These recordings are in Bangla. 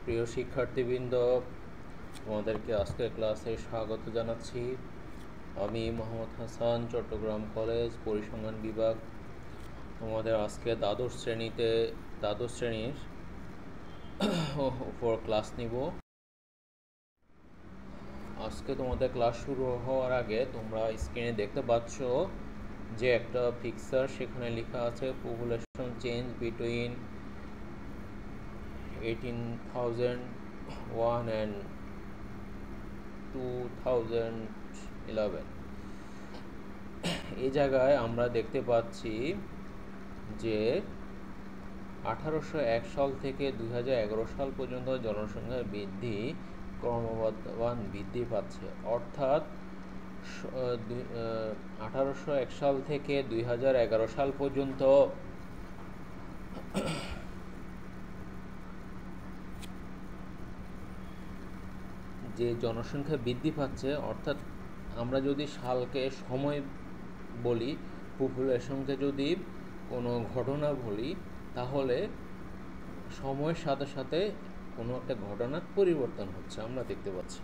প্রিয় শিক্ষার্থীবৃন্দ, তোমাদেরকে আজকের ক্লাসে স্বাগত জানাচ্ছি। আমি মোহাম্মদ হাসান, চট্টগ্রাম কলেজ পরিসংখ্যান বিভাগ। তোমাদের আজকে দ্বাদশ শ্রেণীর উপর ক্লাস নিব। আজকে তোমাদের ক্লাস শুরু হওয়ার আগে তোমরা স্ক্রিনে দেখতে পাচ্ছ যে একটা পিকচার, সেখানে লেখা আছে পপুলেশন চেঞ্জ বিটুইন 18,001 and 2011। এই জায়গায় আমরা দেখতে পাচ্ছি যে 1801 সাল থেকে 2011 সাল পর্যন্ত জনসংখ্যার বৃদ্ধি ক্রমবর্ধমান বৃদ্ধি পাচ্ছে। অর্থাৎ 1801 সাল থেকে 2011 সাল পর্যন্ত যে জনসংখ্যা বৃদ্ধি পাচ্ছে, অর্থাৎ আমরা যদি সালকে সময় বলি, পপুলেশনকে যদি কোনো ঘটনা বলি, তাহলে সময়ের সাথে সাথে কোনো একটা ঘটনার পরিবর্তন হচ্ছে আমরা দেখতে পাচ্ছি।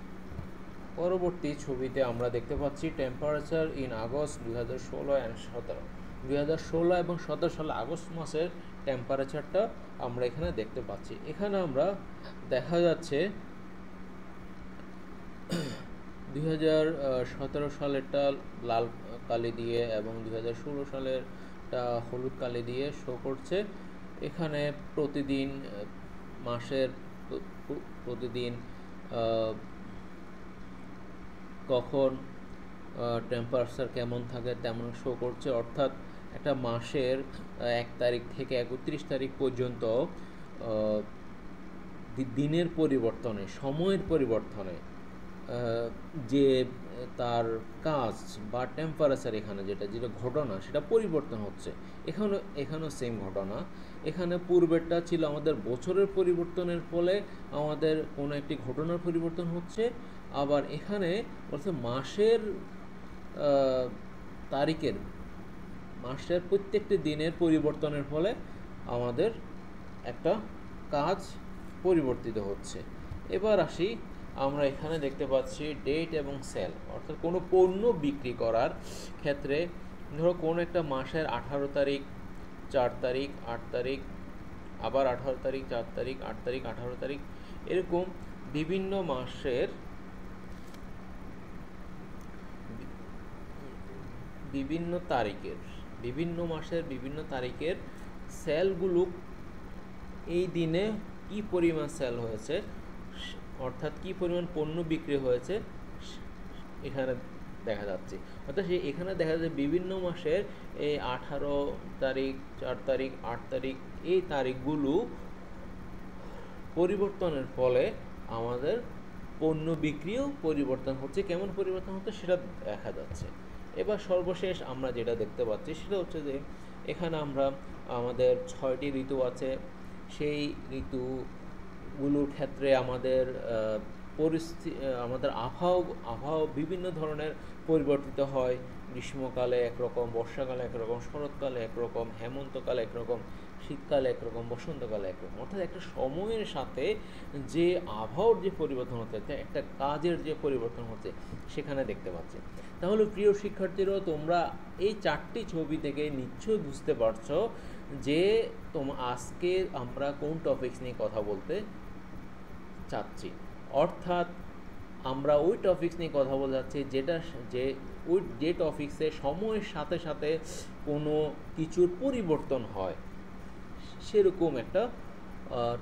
পরবর্তী ছবিতে আমরা দেখতে পাচ্ছি টেম্পারেচার ইন আগস্ট 2016 অ্যান্ড 17। 2016 এবং 17 সালে আগস্ট মাসের টেম্পারেচারটা আমরা এখানে দেখতে পাচ্ছি। এখানে আমরা দেখা যাচ্ছে 2017 সালেরটা লাল কালি দিয়ে এবং 2016 সালেরটা হলুদ কালি দিয়ে শো করছে। এখানে প্রতিদিন মাসের প্রতিদিন কখন টেম্পারেচার কেমন থাকে তেমন শো করছে। অর্থাৎ একটা মাসের 1 তারিখ থেকে 31 তারিখ পর্যন্ত দিনের পরিবর্তনে, সময়ের পরিবর্তনে যে তার কাজ বা টেম্পারেচার এখানে যেটা ঘটনা সেটা পরিবর্তন হচ্ছে। এখানেও সেম ঘটনা। এখানে পূর্বেরটা ছিল আমাদের বছরের পরিবর্তনের ফলে আমাদের কোনো একটি ঘটনার পরিবর্তন হচ্ছে, আবার এখানে বলছে মাসের প্রত্যেকটি দিনের পরিবর্তনের ফলে আমাদের একটা কাজ পরিবর্তিত হচ্ছে। এবার আসি, আমরা এখানে দেখতে পাচ্ছি ডেট এবং সেল, অর্থাৎ কোনো পণ্য বিক্রি করার ক্ষেত্রে ধরো কোনো একটা মাসের 18 তারিখ, 4 তারিখ, 8 তারিখ, আবার 18 তারিখ, 4 তারিখ, 8 তারিখ, 18 তারিখ, এরকম বিভিন্ন মাসের বিভিন্ন মাসের বিভিন্ন তারিখের সেলগুলো এই দিনে কি পরিমাণ সেল হয়েছে, অর্থাৎ কি পরিমাণ পণ্য বিক্রি হয়েছে এখানে দেখা যাচ্ছে। অর্থাৎ এখানে দেখা যাচ্ছে বিভিন্ন মাসের এই 18 তারিখ, 4 তারিখ, 8 তারিখ, এই তারিখগুলো পরিবর্তনের ফলে আমাদের পণ্য বিক্রিও পরিবর্তন হচ্ছে। কেমন পরিবর্তন হচ্ছে সেটা দেখা যাচ্ছে। এবার সর্বশেষ আমরা যেটা দেখতে পাচ্ছি সেটা হচ্ছে যে এখানে আমরা আমাদের 6টি ঋতু আছে। সেই ঋতুগুলোর ক্ষেত্রে আমাদের আমাদের আবহাওয়া বিভিন্ন ধরনের পরিবর্তিত হয়। গ্রীষ্মকালে একরকম, বর্ষাকালে একরকম, শরৎকালে একরকম, হেমন্তকালে একরকম, শীতকালে একরকম, বসন্তকালে একরকম। অর্থাৎ একটা সময়ের সাথে যে আবহাওয়ার যে পরিবর্তন হচ্ছে, একটা কাজের যে পরিবর্তন হচ্ছে সেখানে দেখতে পাচ্ছি। তাহলে প্রিয় শিক্ষার্থীরাও, তোমরা এই 4টি ছবি থেকে নিশ্চয়ই বুঝতে পারছো যে আজকে আমরা কোন টপিকস নিয়ে কথা বলতে চাচ্ছি। অর্থাৎ আমরা ওই টপিকস নিয়ে কথা বলতে যাচ্ছি যে টপিকসে সময়ের সাথে সাথে কোনো কিছুর পরিবর্তন হয়, সেরকম একটা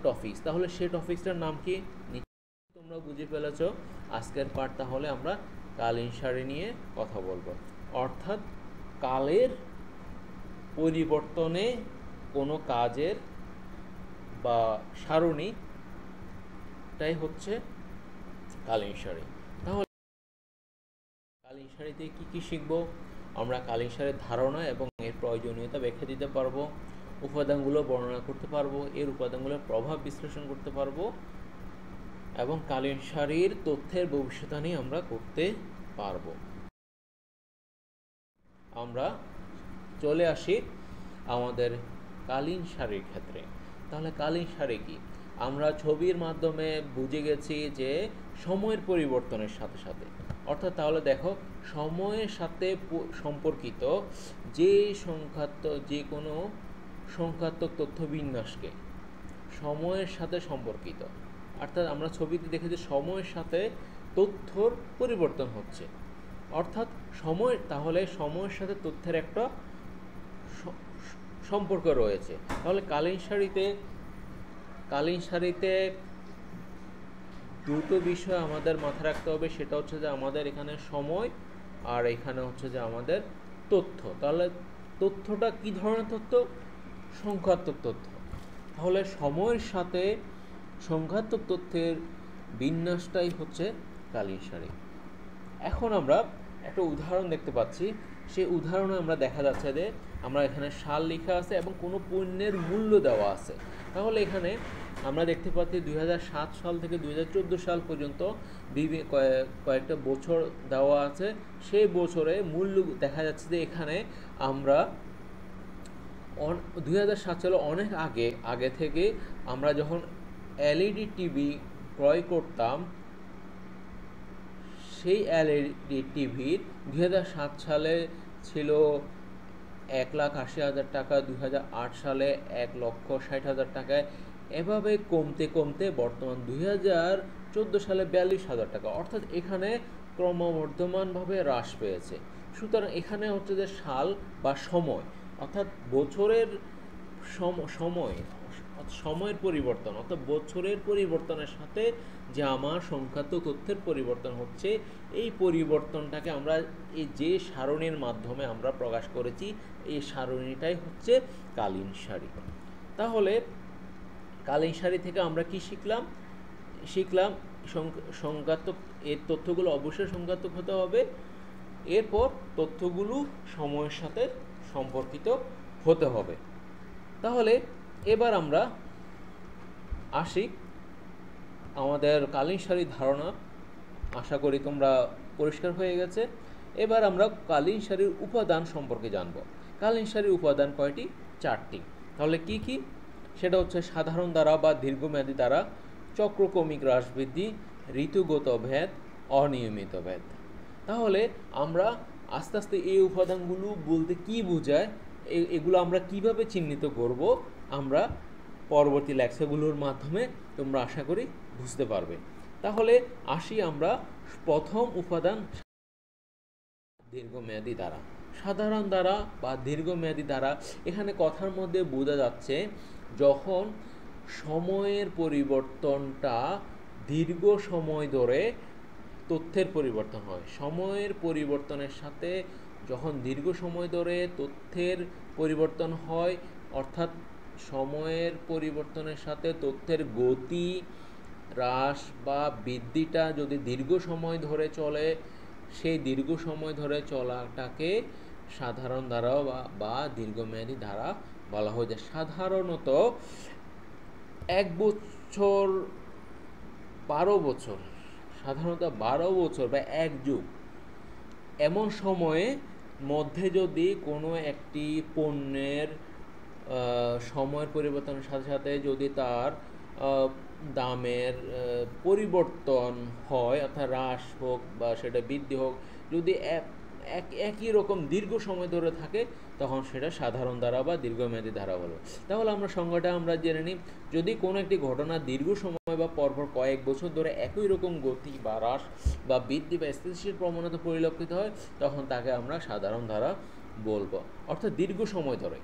টপিকস। তাহলে সেই টপিকসটার নাম কি তোমরা বুঝে ফেলেছ। আজকের পার্ট তাহলে আমরা কালীন সারি নিয়ে কথা বলবো। অর্থাৎ কালের পরিবর্তনে কোনো কাজের বা সারণীটাই হচ্ছে কালীন সারি। তাহলে কালীন সারিতে কি কি শিখব? আমরা কালীন সারির ধারণা এবং এর প্রয়োজনীয়তা ব্যাখ্যা দিতে পারবো, উপাদানগুলো বর্ণনা করতে পারবো, এর উপাদানগুলোর প্রভাব বিশ্লেষণ করতে পারবো, এবং কালীন সারির তথ্যের ভবিষ্যদ্বাণী আমরা করতে পারবো। আমরা চলে আসি আমাদের কালীন সারির ক্ষেত্রে। তাহলে কালীন সারি কি? আমরা ছবির মাধ্যমে বুঝে গেছি যে সময়ের পরিবর্তনের সাথে সাথে, অর্থাৎ তাহলে দেখো সময়ের সাথে সম্পর্কিত যে কোনো সংখ্যাত্মক তথ্য বিন্যাসকে সময়ের সাথে সম্পর্কিত, অর্থাৎ আমরা ছবিতে দেখি যে সময়ের সাথে তথ্যর পরিবর্তন হচ্ছে, অর্থাৎ তাহলে সময়ের সাথে তথ্যের একটা সম্পর্ক রয়েছে। তাহলে কালীন সারিতে দুটো বিষয় আমাদের মাথায় রাখতে হবে, সেটা হচ্ছে যে আমাদের এখানে সময় আর এখানে হচ্ছে যে আমাদের তথ্য। তাহলে তথ্যটা কি ধরনের তথ্য? সংখ্যাত্মক তথ্য। তাহলে সময়ের সাথে সংখ্যাত্মক তথ্যের বিন্যাসটাই হচ্ছে কালীন সারি। এখন আমরা একটা উদাহরণ দেখতে পাচ্ছি, সেই উদাহরণে আমরা দেখা যাচ্ছে যে আমরা এখানে সাল লেখা আছে এবং কোনো পণ্যের মূল্য দেওয়া আছে। তাহলে এখানে আমরা দেখতে পাচ্ছি 2007 সাল থেকে 2014 সাল পর্যন্ত কয়েকটা বছর দেওয়া আছে। সেই বছরে মূল্য দেখা যাচ্ছে যে এখানে আমরা 2007 সালে অনেক আগে থেকে আমরা যখন এলইডি টিভি ক্রয় করতাম, সেই এলইডি টিভির 2007 সালে ছিল 1,80,000 টাকা, 2008 সালে 1,60,000 টাকায়, এভাবে কমতে কমতে বর্তমান 2014 সালে 42,000 টাকা, অর্থাৎ এখানে ক্রমবর্ধমানভাবে হ্রাস পেয়েছে। সুতরাং এখানে হচ্ছে যে সাল বা সময়, অর্থাৎ বছরের সময়ের পরিবর্তন, অর্থাৎ বছরের পরিবর্তনের সাথে যে আমার সংখ্যাত্মক তথ্যের পরিবর্তন হচ্ছে, এই পরিবর্তনটাকে আমরা এই যে সারণীর মাধ্যমে আমরা প্রকাশ করেছি, এই সারণীটাই হচ্ছে কালীন সারি। তাহলে কালীন সারি থেকে আমরা কি শিখলাম সংখ্যাত্মক, এর তথ্যগুলো অবশ্যই সংখ্যাত্মক হতে হবে, এরপর তথ্যগুলো সময়ের সাথে সম্পর্কিত হতে হবে। তাহলে এবার আমরা আসি আমাদের কালীন সারির ধারণা, আশা করি তোমরা পরিষ্কার হয়ে গেছে। এবার আমরা কালীন সারির উপাদান সম্পর্কে জানব। কালীন সারির উপাদান কয়টি? 4টি। তাহলে কি কি? সেটা হচ্ছে সাধারণ ধারা বা দীর্ঘমেয়াদী ধারা, চক্রক্রমিক হ্রাস বৃদ্ধি, ঋতুগত ভেদ, অনিয়মিত ভেদ। তাহলে আমরা আস্তে আস্তে এই উপাদানগুলো বলতে কি বোঝায়, এগুলো আমরা কিভাবে চিহ্নিত করব, আমরা পরবর্তী লেকচারগুলোর মাধ্যমে তোমরা আশা করি বুঝতে পারবে। তাহলে আসি আমরা প্রথম উপাদান, দীর্ঘমেয়াদী ধারা। সাধারণ ধারা বা দীর্ঘমেয়াদী ধারা, এখানে কথার মধ্যে বোঝা যাচ্ছে যখন সময়ের পরিবর্তনটা দীর্ঘ সময় ধরে তথ্যের পরিবর্তন হয়, সময়ের পরিবর্তনের সাথে যখন দীর্ঘ সময় ধরে তথ্যের পরিবর্তন হয়, অর্থাৎ সময়ের পরিবর্তনের সাথে তথ্যের গতি হ্রাস বা বৃদ্ধিটা যদি দীর্ঘ সময় ধরে চলে, সেই দীর্ঘ সময় ধরে চলাটাকে সাধারণ ধারা বা দীর্ঘমেয়াদী ধারা বলা হয়। যে সাধারণত 1 বছর 12 বছর, সাধারণত 12 বছর বা 1 যুগ এমন সময়ে মধ্যে যদি কোনো একটি পণ্যের সময়ের পরিবর্তনের সাথে সাথে যদি তার দামের পরিবর্তন হয়, অর্থাৎ হ্রাস হোক বা সেটা বৃদ্ধি হোক, যদি একই রকম দীর্ঘ সময় ধরে থাকে, তখন সেটা সাধারণ ধারা বা দীর্ঘমেয়াদী ধারা হলো। তাহলে আমরা সংজ্ঞাটা আমরা জেনে নিই। যদি কোনো একটি ঘটনা দীর্ঘ সময় বা পরপর কয়েক বছর ধরে একই রকম গতি বা হ্রাস বা বৃদ্ধি বা স্থিতিশীল প্রবণতা পরিলক্ষিত হয়, তখন তাকে আমরা সাধারণ ধারা বলবো, অর্থাৎ দীর্ঘ সময় ধরে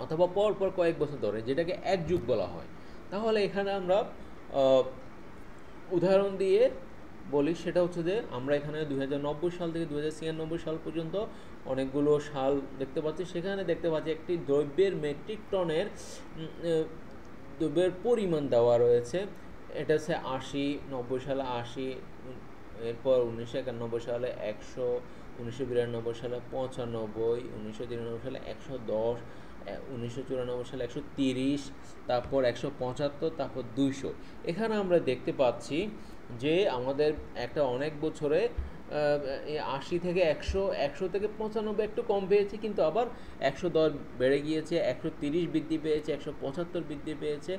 অথবা পরপর কয়েক বছর ধরে, যেটাকে 1 যুগ বলা হয়। তাহলে এখানে আমরা উদাহরণ দিয়ে বলি, সেটা হচ্ছে যে আমরা এখানে 2090 সাল থেকে 2096 সাল পর্যন্ত অনেকগুলো সাল দেখতে পাচ্ছি। সেখানে দেখতে পাচ্ছি একটি দ্রব্যের মেট্রিক টনের দ্রব্যের পরিমাণ দেওয়া রয়েছে। এটা হচ্ছে 80, 90 সালে 80, এরপর 1991 সালে 100, 1992 সালে 95, 1993 সালে 110, 1994 সালে 130, তারপর 175, তারপর 200। এখানে আমরা দেখতে পাচ্ছি যে আমাদের একটা অনেক বছরে 80 থেকে 100, 100 থেকে 95 একটু কম পেয়েছি, কিন্তু আবার 110 বেড়ে গিয়েছে, 130 বৃদ্ধি পেয়েছে, 175 বৃদ্ধি পেয়েছে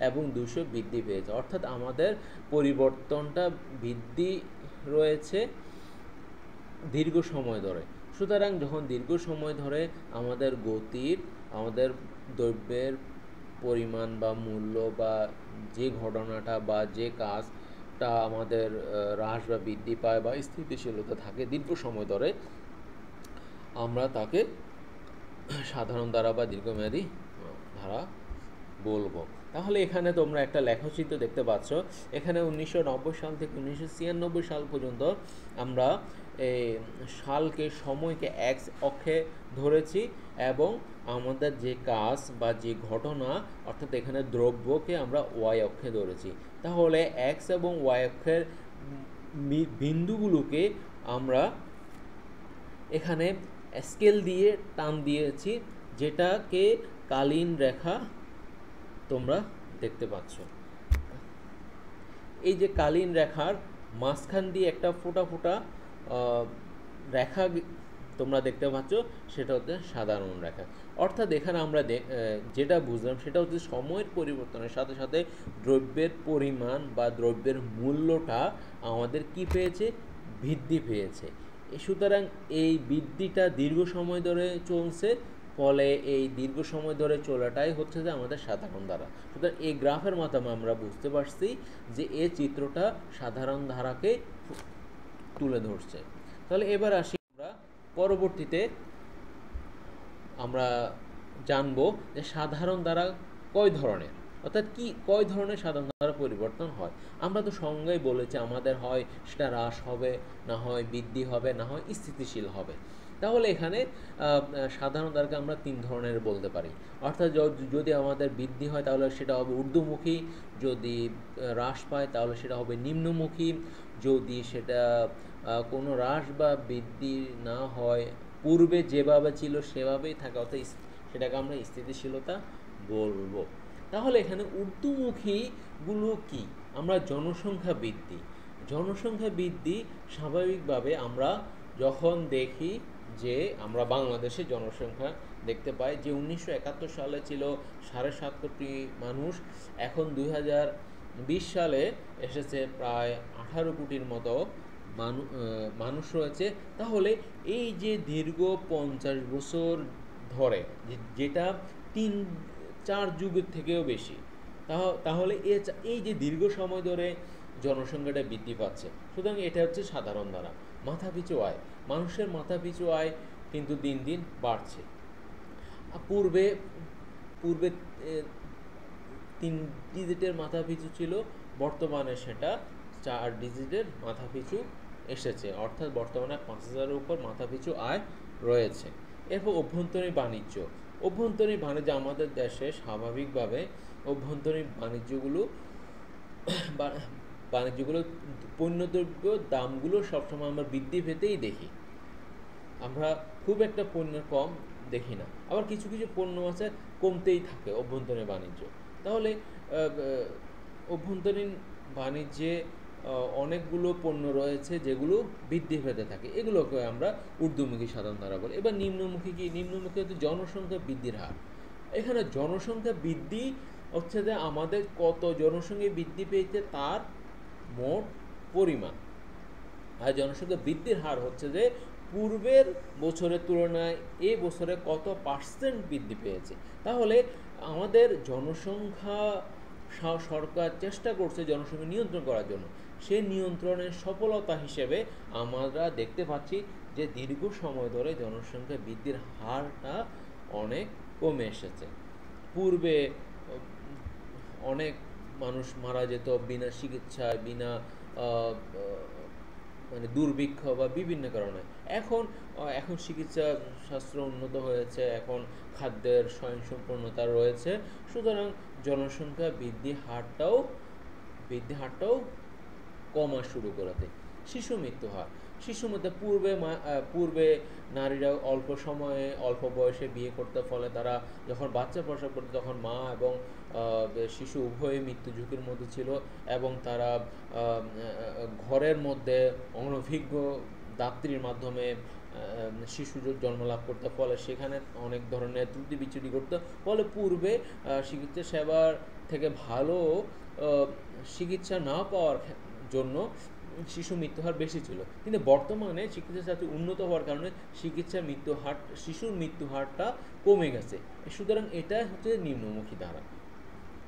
এবং 200 বৃদ্ধি পেয়েছে। অর্থাৎ আমাদের পরিবর্তনটা বৃদ্ধি রয়েছে দীর্ঘ সময় ধরে। সুতরাং যখন দীর্ঘ সময় ধরে আমাদের গতির, আমাদের দ্রব্যের পরিমাণ বা মূল্য বা যে ঘটনাটা বা যে কাজটা আমাদের হ্রাস বা বৃদ্ধি পায় বা স্থিতিশীলতা থাকে দীর্ঘ সময় ধরে, আমরা তাকে সাধারণ ধারা বা দীর্ঘমেয়াদী ধারা বলবো। তাহলে এখানে তোমরা একটা লেখচিত্র দেখতে পাচ্ছ। এখানে 1990 সাল থেকে 1996 সাল পর্যন্ত আমরা এই সালকে, সময়কে এক্স অক্ষে ধরেছি এবং আমাদের যে কাজ বা যে ঘটনা অর্থাৎ এখানে দ্রব্যকে আমরা ওয়াই অক্ষে ধরেছি। তাহলে এক্স এবং ওয়াই অক্ষের বিন্দুগুলোকে আমরা এখানে স্কেল দিয়ে টান দিয়েছি, যেটাকে কালীন রেখা তোমরা দেখতে পাচ্ছ। এই যে কালীন রেখার মাঝখান দিয়ে একটা ফোঁটা ফোঁটা রেখা তোমরা দেখতে পাচ্ছ, সেটা হচ্ছে সাধারণ রেখা। অর্থাৎ এখানে আমরা যেটা বুঝলাম সেটা হচ্ছে সময়ের পরিবর্তনের সাথে সাথে দ্রব্যের পরিমাণ বা দ্রব্যের মূল্যটা আমাদের কি পেয়েছে, বৃদ্ধি পেয়েছে। সুতরাং এই বৃদ্ধিটা দীর্ঘ সময় ধরে চলছে, ফলে এই দীর্ঘ সময় ধরে চলাটাই হচ্ছে যে আমাদের সাধারণ ধারা। সুতরাং এই গ্রাফের মাধ্যমে আমরা বুঝতে পারছি যে এই চিত্রটা সাধারণ ধারাকে তুলে ধরছে। তাহলে এবার আসি আমরা পরবর্তীতে আমরা জানবো যে সাধারণ ধারা কয় ধরনের, অর্থাৎ কয় ধরনের সাধারণ ধারা পরিবর্তন হয়। আমরা তো সংজ্ঞায় বলেছি আমাদের হয় সেটা হ্রাস হবে, না হয় বৃদ্ধি হবে, না হয় স্থিতিশীল হবে। তাহলে এখানে সাধারণ ধারাকে আমরা 3 ধরনের বলতে পারি। অর্থাৎ যদি আমাদের বৃদ্ধি হয় তাহলে সেটা হবে ঊর্ধ্বমুখী, যদি হ্রাস পায় তাহলে সেটা হবে নিম্নমুখী, যদি সেটা কোনো হ্রাস বা বৃদ্ধি না হয়, পূর্বে যেভাবে ছিল সেভাবেই থাকে, অর্থাৎ সেটাকে আমরা স্থিতিশীলতা বলবো। তাহলে এখানে ঊর্ধ্বমুখীগুলো কি? আমরা জনসংখ্যা বৃদ্ধি স্বাভাবিকভাবে আমরা যখন দেখি যে আমরা বাংলাদেশে জনসংখ্যা দেখতে পাই যে 1971 সালে ছিল 7.5 কোটি মানুষ, এখন 2020 সালে এসেছে প্রায় 18 কোটির মতো মানুষ রয়েছে। তাহলে এই যে দীর্ঘ 50 বছর ধরে, যেটা 3-4 যুগের থেকেও বেশি, তাহলে এই যে দীর্ঘ সময় ধরে জনসংখ্যাটা বৃদ্ধি পাচ্ছে, সুতরাং এটা হচ্ছে সাধারণ ধারা। মাথাপিছু আয়, মানুষের মাথাপিছু আয় কিন্তু দিন দিন বাড়ছে। পূর্বে 3 ডিজিটের মাথাপিছু ছিল, বর্তমানে সেটা 4 ডিজিটের মাথাপিছু এসেছে, অর্থাৎ বর্তমানে 5,000-এর উপর মাথাপিছু আয় রয়েছে। এরপর অভ্যন্তরীণ বাণিজ্য আমাদের দেশে স্বাভাবিকভাবে অভ্যন্তরীণ বাণিজ্যগুলো পণ্যদ্রব্য দামগুলো সবসময় আমরা বৃদ্ধি পেতেই দেখি, আমরা খুব একটা পণ্যের কম দেখি না। আবার কিছু কিছু পণ্য আছে কমতেই থাকে অভ্যন্তরীণ বাণিজ্য। তাহলে অভ্যন্তরীণ বাণিজ্যে অনেকগুলো পণ্য রয়েছে যেগুলো বৃদ্ধি পেতে থাকে, এগুলোকে আমরা ঊর্ধ্বমুখী সাধারণ ধারা বলি। এবার নিম্নমুখী কি? নিম্নমুখী হচ্ছে জনসংখ্যা বৃদ্ধির হার। এখানে জনসংখ্যা বৃদ্ধি হচ্ছে যে আমাদের কত জনসংখ্যা বৃদ্ধি পেয়েছে তার মোট পরিমাণ, আর জনসংখ্যা বৃদ্ধির হার হচ্ছে যে পূর্বের বছরের তুলনায় এই বছরে কত % বৃদ্ধি পেয়েছে। তাহলে আমাদের জনসংখ্যা সরকার চেষ্টা করছে জনসংখ্যা নিয়ন্ত্রণ করার জন্য, সেই নিয়ন্ত্রণের সফলতা হিসেবে আমরা দেখতে পাচ্ছি যে দীর্ঘ সময় ধরে জনসংখ্যা বৃদ্ধির হারটা অনেক কমে এসেছে। পূর্বে অনেক মানুষ মারা যেত বিনা চিকিৎসায়, বিনা মানে দুর্ভিক্ষ বা বিভিন্ন কারণে। এখন চিকিৎসা শাস্ত্র উন্নত হয়েছে, এখন খাদ্যের স্বয়ংসম্পূর্ণতা রয়েছে, সুতরাং জনসংখ্যা বৃদ্ধি হারটাও কমা শুরু করেছে। শিশু মৃত্যু হার পূর্বে নারীরা অল্প সময়ে অল্প বয়সে বিয়ে করতে, ফলে তারা যখন বাচ্চা প্রসব করত তখন মা এবং শিশু উভয়ই মৃত্যু ঝুঁকির মধ্যে ছিল এবং তারা ঘরের মধ্যে অনভিজ্ঞ দাত্রীর মাধ্যমে শিশু জন্ম লাভ করতে, ফলে সেখানে অনেক ধরনের ত্রুটি বিচ্যুতি করতে, ফলে পূর্বে চিকিৎসা সেবার থেকে ভালো চিকিৎসা না পাওয়ার জন্য শিশু মৃত্যুহার বেশি ছিল। কিন্তু বর্তমানে চিকিৎসা সাথে উন্নত হওয়ার কারণে শিশুর মৃত্যু হারটা কমে গেছে। সুতরাং এটা হচ্ছে নিম্নমুখী ধারা।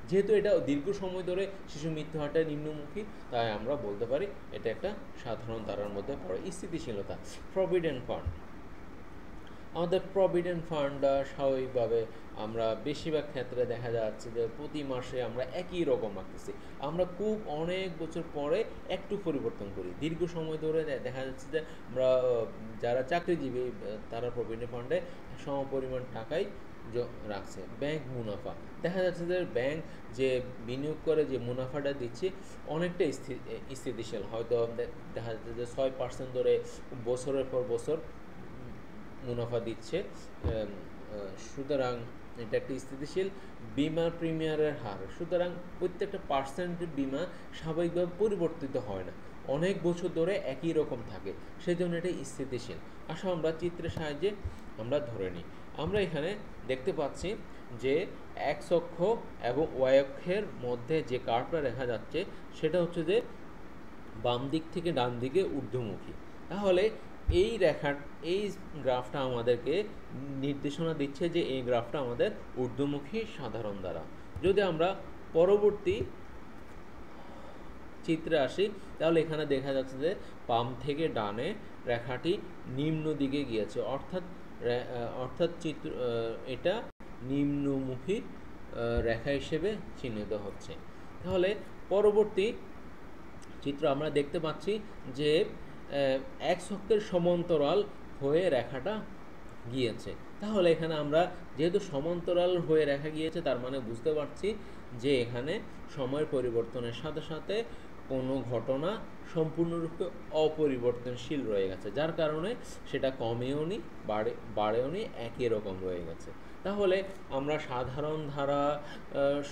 যেহেতু এটা দীর্ঘ সময় ধরে শিশু মৃত্যু হারটা নিম্নমুখী, তাই আমরা বলতে পারি এটা একটা সাধারণ ধারার মধ্যে পড়ে। স্থিতিশীলতা, প্রভিডেন্ট ফান্ড। আমাদের প্রভিডেন্ট ফান্ড স্বাভাবিকভাবে আমরা বেশিরভাগ ক্ষেত্রে দেখা যাচ্ছে যে প্রতি মাসে আমরা একই রকম রাখতেছি। আমরা খুব অনেক বছর পরে একটু পরিবর্তন করি। দীর্ঘ সময় ধরে দেখা যাচ্ছে যে আমরা যারা চাকরিজীবী তারা প্রভিডেন্ট ফান্ডে সমপরিমাণ টাকাই রাখছে। ব্যাংক মুনাফা, দেখা যাচ্ছে যে ব্যাংক যে বিনিয়োগ করে যে মুনাফাটা দিচ্ছে অনেকটা স্থিতিশীল, হয়তো দেখা যাচ্ছে যে 6% ধরে বছরের পর বছর মুনাফা দিচ্ছে। সুতরাং এটা একটি স্থিতিশীল। বিমা প্রিমিয়ারের হার, সুতরাং প্রত্যেকটা পার্সেন্টের বিমা স্বাভাবিকভাবে পরিবর্তিত হয় না, অনেক বছর ধরে একই রকম থাকে, সেই জন্য এটা স্থিতিশীল। আসলে আমরা চিত্রের সাহায্যে আমরা ধরে নিই। আমরা এখানে দেখতে পাচ্ছি যে এক্স অক্ষ এবং ওয়াই অক্ষের মধ্যে যে কার্ভটা দেখা যাচ্ছে সেটা হচ্ছে যে বাম দিক থেকে ডান দিকে ঊর্ধ্বমুখী। তাহলে এই গ্রাফটা আমাদেরকে নির্দেশনা দিচ্ছে যে এই গ্রাফটা আমাদের ঊর্ধ্বমুখী সাধারণ ধারা। যদি আমরা পরবর্তী চিত্রে আসি, তাহলে এখানে দেখা যাচ্ছে যে বাম থেকে ডানে রেখাটি নিম্ন দিকে গিয়েছে, অর্থাৎ এটা নিম্নমুখী রেখা হিসেবে চিহ্নিত হচ্ছে। তাহলে পরবর্তী চিত্র আমরা দেখতে পাচ্ছি যে এক্স অক্ষের সমান্তরাল হয়ে রেখাটা গিয়েছে। তাহলে এখানে আমরা যেহেতু সমান্তরাল হয়ে রেখা গিয়েছে, তার মানে বুঝতে পারছি যে এখানে সময়ের পরিবর্তনের সাথে সাথে কোনো ঘটনা সম্পূর্ণরূপে অপরিবর্তনশীল রয়ে গেছে, যার কারণে সেটা কমেও নি বাড়েও নি, একই রকম রয়ে গেছে। তাহলে আমরা সাধারণ ধারা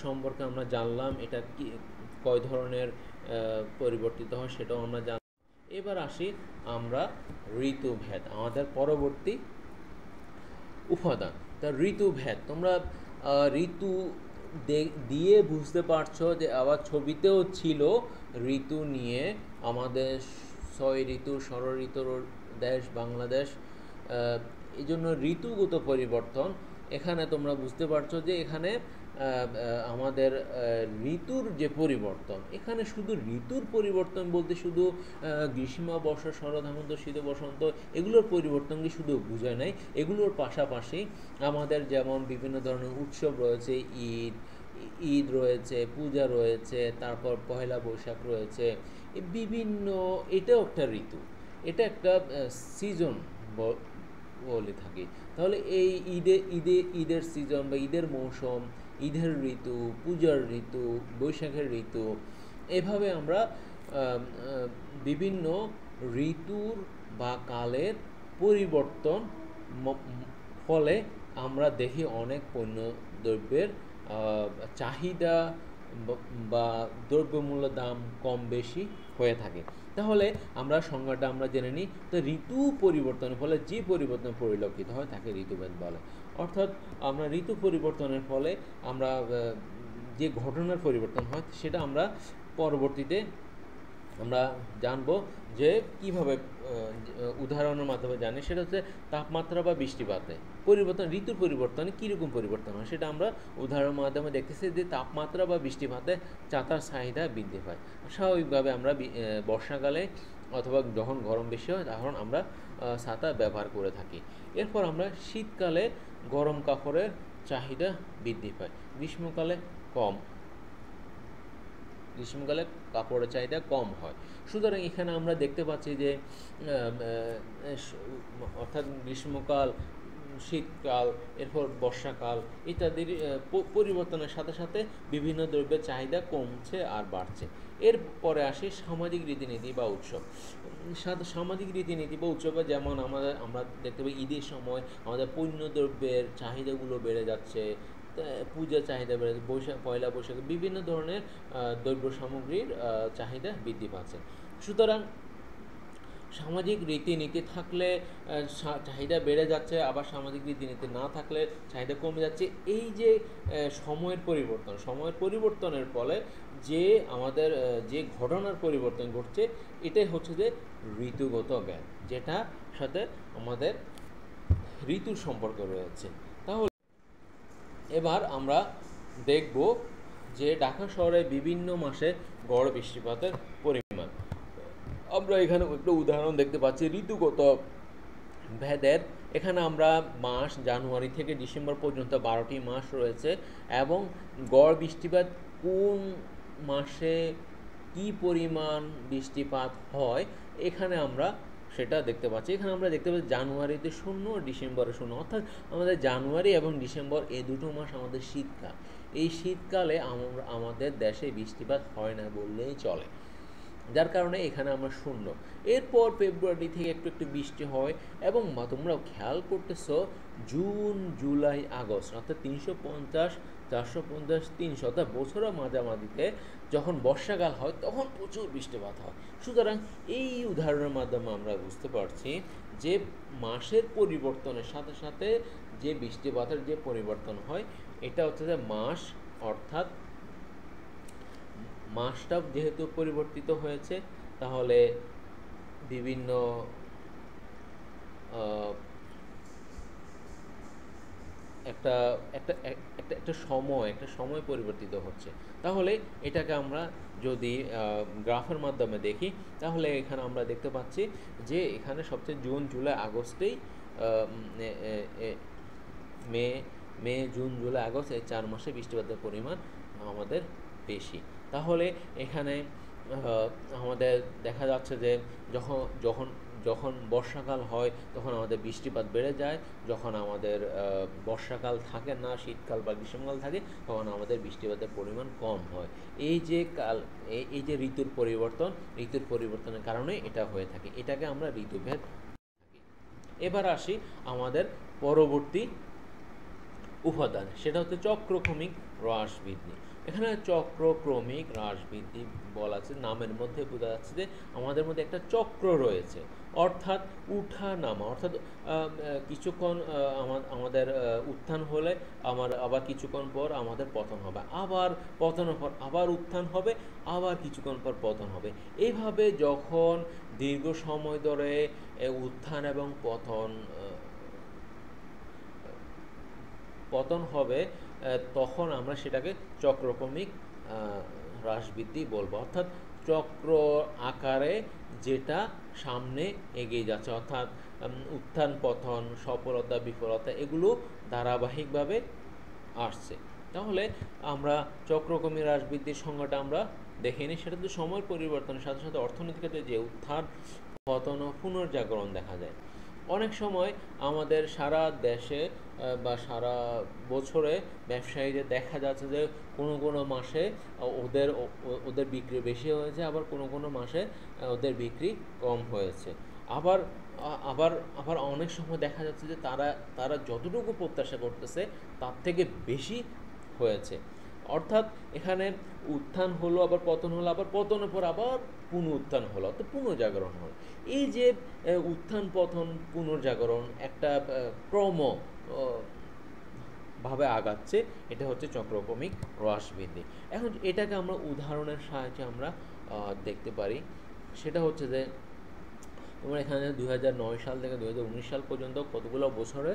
সম্পর্কে আমরা জানলাম, এটা কি কয় ধরনের পরিবর্তিত হয় সেটাও আমরা জানলাম। এবার আসি আমরা ঋতুভেদ, আমাদের পরবর্তী উপাদান। তা ঋতুভেদ, তোমরা ঋতু দিয়ে বুঝতে পারছো যে আবার ছবিতেও ছিল ঋতু নিয়ে, আমাদের 6 ঋতু, ষড় ঋতুর দেশ বাংলাদেশ, এই জন্য ঋতুগত পরিবর্তন। এখানে তোমরা বুঝতে পারছো যে এখানে আমাদের ঋতুর যে পরিবর্তন, এখানে শুধু ঋতুর পরিবর্তন বলতে শুধু গ্রীষ্ম, বর্ষা, শরৎ, হেমন্ত, শীত, বসন্ত এগুলোর পরিবর্তনকে শুধু বোঝায় নাই। এগুলোর পাশাপাশি আমাদের যেমন বিভিন্ন ধরনের উৎসব রয়েছে, ঈদ রয়েছে, পূজা রয়েছে, তারপর পহেলা বৈশাখ রয়েছে, বিভিন্ন, এটাও একটা ঋতু, এটা একটা সিজন বলে থাকি। তাহলে এই ঈদের সিজন বা ঈদের মৌসুম, ঈদের ঋতু, পূজার ঋতু, বৈশাখের ঋতু, এভাবে আমরা বিভিন্ন ঋতুর বা কালের পরিবর্তন ফলে আমরা দেখি অনেক পণ্য দ্রব্যের চাহিদা বা দ্রব্যমূল্য দাম কম বেশি হয়ে থাকে। তাহলে আমরা সংজ্ঞাটা আমরা জেনে নিই। তো ঋতু পরিবর্তনের ফলে যে পরিবর্তন পরিলক্ষিত হয় তাকে ঋতুভেদ বলে। অর্থাৎ আমরা ঋতু পরিবর্তনের ফলে আমরা যে ঘটনার পরিবর্তন হয় সেটা আমরা পরবর্তীতে আমরা জানবো যে কীভাবে, উদাহরণের মাধ্যমে জানি। সেটা হচ্ছে তাপমাত্রা বা বৃষ্টিপাতে পরিবর্তন, ঋতুর পরিবর্তনে কীরকম পরিবর্তন হয় সেটা আমরা উদাহরণের মাধ্যমে দেখতেছি যে তাপমাত্রা বা বৃষ্টিপাতে ছাতার চাহিদা বৃদ্ধি পায়। স্বাভাবিকভাবে আমরা বর্ষাকালে অথবা যখন গরম বেশি হয় তখন আমরা ছাতা ব্যবহার করে থাকি। এরপর আমরা শীতকালে গরম কাপড়ের চাহিদা বৃদ্ধি পায়, গ্রীষ্মকালে কাপড়ের চাহিদা কম হয়। সুতরাং এখানে আমরা দেখতে পাচ্ছি যে অর্থাৎ গ্রীষ্মকাল, শীতকাল, এরপর বর্ষাকাল ইত্যাদির পরিবর্তনের সাথে সাথে বিভিন্ন দ্রব্যের চাহিদা কমছে আর বাড়ছে। এরপরে আসে সামাজিক রীতিনীতি বা উৎসব। সামাজিক রীতিনীতি বা উৎসবে যেমন আমরা দেখতে পাই ঈদের সময় আমাদের পণ্যদ্রব্যের চাহিদাগুলো বেড়ে যাচ্ছে, পূজার চাহিদা বেড়ে যাচ্ছে, পয়লা বৈশাখে বিভিন্ন ধরনের দ্রব্য সামগ্রীর চাহিদা বৃদ্ধি পাচ্ছে। সুতরাং সামাজিক রীতিনীতি থাকলে চাহিদা বেড়ে যাচ্ছে, আবার সামাজিক রীতিনীতি না থাকলে চাহিদা কমে যাচ্ছে। এই যে সময়ের পরিবর্তনের ফলে যে আমাদের যে ঘটনার পরিবর্তন ঘটছে, এটাই হচ্ছে যে ঋতুগত জ্ঞান, যেটার সাথে আমাদের ঋতুর সম্পর্ক রয়েছে। তাহলে এবার আমরা দেখব যে ঢাকা শহরে বিভিন্ন মাসে গড় বৃষ্টিপাতের পরিমাণ। আমরা এখানে একটা উদাহরণ দেখতে পাচ্ছি ঋতুগত ভেদের। এখানে আমরা মাস জানুয়ারি থেকে ডিসেম্বর পর্যন্ত 12টি মাস রয়েছে, এবং গড় বৃষ্টিপাত কোন মাসে কি পরিমাণ বৃষ্টিপাত হয় এখানে আমরা সেটা দেখতে পাচ্ছি। এখানে আমরা দেখতে পাচ্ছি জানুয়ারিতে 0, ডিসেম্বরে 0, অর্থাৎ আমাদের জানুয়ারি এবং ডিসেম্বর এই দুটো মাস আমাদের শীতকাল। এই শীতকালে আমাদের দেশে বৃষ্টিপাত হয় না বললেই চলে, যার কারণে এখানে আমরা 0। এরপর ফেব্রুয়ারি থেকে একটু একটু বৃষ্টি হয়, এবং তোমরা খেয়াল করতেছো জুন, জুলাই, আগস্ট অর্থাৎ 350, 450, 300 অর্থাৎ বছরের মাঝামাঝিতে যখন বর্ষাকাল হয় তখন প্রচুর বৃষ্টিপাত হয়। সুতরাং এই উদাহরণের মাধ্যমে আমরা বুঝতে পারছি যে মাসের পরিবর্তনের সাথে সাথে যে বৃষ্টিপাতের যে পরিবর্তন হয়, এটা হচ্ছে যে মাস, অর্থাৎ মাসটা যেহেতু পরিবর্তিত হয়েছে, তাহলে বিভিন্ন একটা একটা একটা একটা সময় পরিবর্তিত হচ্ছে। তাহলে এটাকে আমরা যদি গ্রাফের মাধ্যমে দেখি, তাহলে এখানে আমরা দেখতে পাচ্ছি যে এখানে সবচেয়ে জুন, জুলাই, আগস্টেই মে, জুন, জুলাই, আগস্ট এই 4 মাসে বৃষ্টিপাতের পরিমাণ আমাদের বেশি। তাহলে এখানে আমাদের দেখা যাচ্ছে যে যখন বর্ষাকাল হয় তখন আমাদের বৃষ্টিপাত বেড়ে যায়, যখন আমাদের বর্ষাকাল থাকে না, শীতকাল বা গ্রীষ্মকাল থাকে, তখন আমাদের বৃষ্টিপাতের পরিমাণ কম হয়। এই যে ঋতুর পরিবর্তনের কারণে এটা হয়ে থাকে, এটাকে আমরা ঋতুভেদ। এবার আসি আমাদের পরবর্তী উপাদান, সেটা হচ্ছে চক্রক্রমিক হ্রাস বৃদ্ধি। এখানে চক্রক্রমিক হ্রাস বৃদ্ধি বলা আছে, নামের মধ্যে বোঝা যাচ্ছে যে আমাদের মধ্যে একটা চক্র রয়েছে, অর্থাৎ উঠা নামা, অর্থাৎ কিছুক্ষণ আমাদের উত্থান হলে আবার কিছুক্ষণ পর আমাদের পতন হবে, আবার পতনের পর আবার উত্থান হবে, আবার কিছুক্ষণ পর পতন হবে। এইভাবে যখন দীর্ঘ সময় ধরে উত্থান এবং পতন হবে, তখন আমরা সেটাকে চক্রক্রমিক হ্রাস বৃদ্ধি বলবো, অর্থাৎ চক্র আকারে যেটা সামনে এগিয়ে যাচ্ছে, অর্থাৎ উত্থান পতন, সফলতা বিফলতা এগুলো ধারাবাহিকভাবে আসছে। তাহলে আমরা চক্রক্রমিক হ্রাস বৃদ্ধির সংজ্ঞাটা আমরা দেখে নিই। সেটা তো সময়ের পরিবর্তনের সাথে সাথে অর্থনৈতিক ক্ষেত্রে যে উত্থান, পতন ও পুনর্জাগরণ দেখা যায়। অনেক সময় আমাদের সারা দেশে বা সারা বছরে ব্যবসায়ীদের দেখা যাচ্ছে যে কোনো মাসে ওদের বিক্রি বেশি হয়েছে, আবার কোনো মাসে ওদের বিক্রি কম হয়েছে। আবার আবার আবার অনেক সময় দেখা যাচ্ছে যে তারা যতটুকু প্রত্যাশা করতেছে তার থেকে বেশি হয়েছে। অর্থাৎ এখানে উত্থান হলো, আবার পতন হলো, আবার পতনের পর আবার পুনরুত্থান হলো, অর্থাৎ পুনর্জাগরণ হলো। এই যে উত্থান, পতন, পুনর্জাগরণ একটা ক্রম ভাবে আগাচ্ছে, এটা হচ্ছে চক্রক্রমিক হ্রাস বৃদ্ধি। এখন এটাকে আমরা উদাহরণের সাহায্যে আমরা দেখতে পারি। সেটা হচ্ছে যে তোমরা এখানে 2009 সাল থেকে 2019 সাল পর্যন্ত কতগুলো বছরে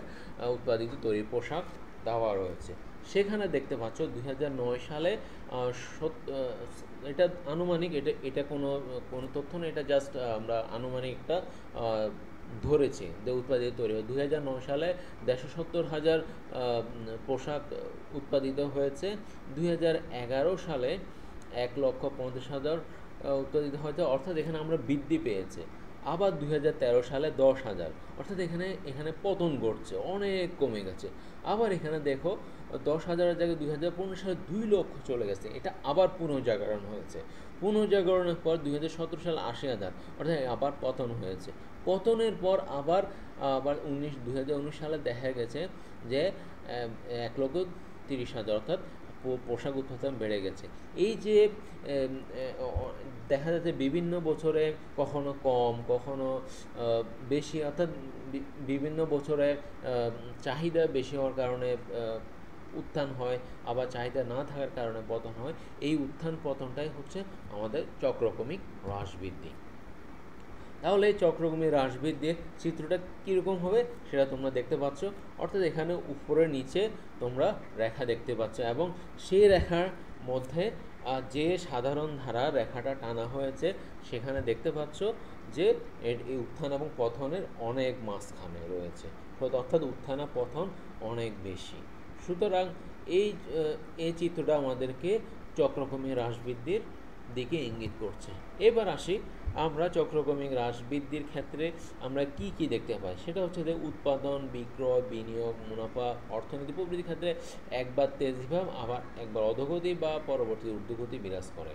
উৎপাদিত তৈরি পোশাক দেওয়া রয়েছে। সেখানে দেখতে পাচ্ছ 2009 সালে এটা আনুমানিক, এটা কোনো তথ্য না, এটা জাস্ট আমরা আনুমানিক একটা ধরেছি যে উৎপাদিত তৈরি হয়। 2009 সালে 170,000 পোশাক উৎপাদিত হয়েছে। 2011 সালে 1,50,000 উৎপাদিত হয়েছে, অর্থাৎ এখানে আমরা বৃদ্ধি পেয়েছে। আবার 2013 সালে 10,000, অর্থাৎ এখানে পতন ঘটছে, অনেক কমে গেছে। আবার এখানে দেখো 10,000-এর জায়গায় 2015 সালে 2 লক্ষ চলে গেছে, এটা আবার পুনর্জাগরণ হয়েছে। পুনর্জাগরণের পর 2017 সালে 80,000, অর্থাৎ আবার পতন হয়েছে। পতনের পর আবার 2019 সালে দেখা গেছে যে 1,30,000, অর্থাৎ পোশাক উৎপাদন বেড়ে গেছে। এই যে দেখা যাচ্ছে বিভিন্ন বছরে কখনো কম কখনো বেশি, অর্থাৎ বিভিন্ন বছরে চাহিদা বেশি হওয়ার কারণে উত্থান হয়, আবার চাহিদা না থাকার কারণে পতন হয়। এই উত্থান পতনটাই হচ্ছে আমাদের চক্রক্রমিক হ্রাস বৃদ্ধি। তাহলে এই চক্রক্রমিক হ্রাস বৃদ্ধির চিত্রটা কীরকম হবে সেটা তোমরা দেখতে পাচ্ছ। অর্থাৎ এখানে উপরে নিচে তোমরা রেখা দেখতে পাচ্ছ, এবং সেই রেখার মধ্যে যে সাধারণ ধারা রেখাটা টানা হয়েছে সেখানে দেখতে পাচ্ছ যে এই উত্থান এবং পতনের অনেক মাঝখানে রয়েছে, অর্থাৎ উত্থান পতন অনেক বেশি। সুতরাং এই চিত্রটা আমাদেরকে চক্রক্রমিক হ্রাস বৃদ্ধির দিকে ইঙ্গিত করছে। এবার আসি আমরা চক্রক্রমিক হ্রাস বৃদ্ধির ক্ষেত্রে আমরা কি কি দেখতে পাই, সেটা হচ্ছে যে উৎপাদন, বিক্রয়, বিনিয়োগ, মুনাফা, অর্থনীতি প্রভৃতির ক্ষেত্রে একবার তেজিভাব আবার একবার অধোগতি বা পরবর্তী ঊর্ধ্বগতি বিরাজ করে।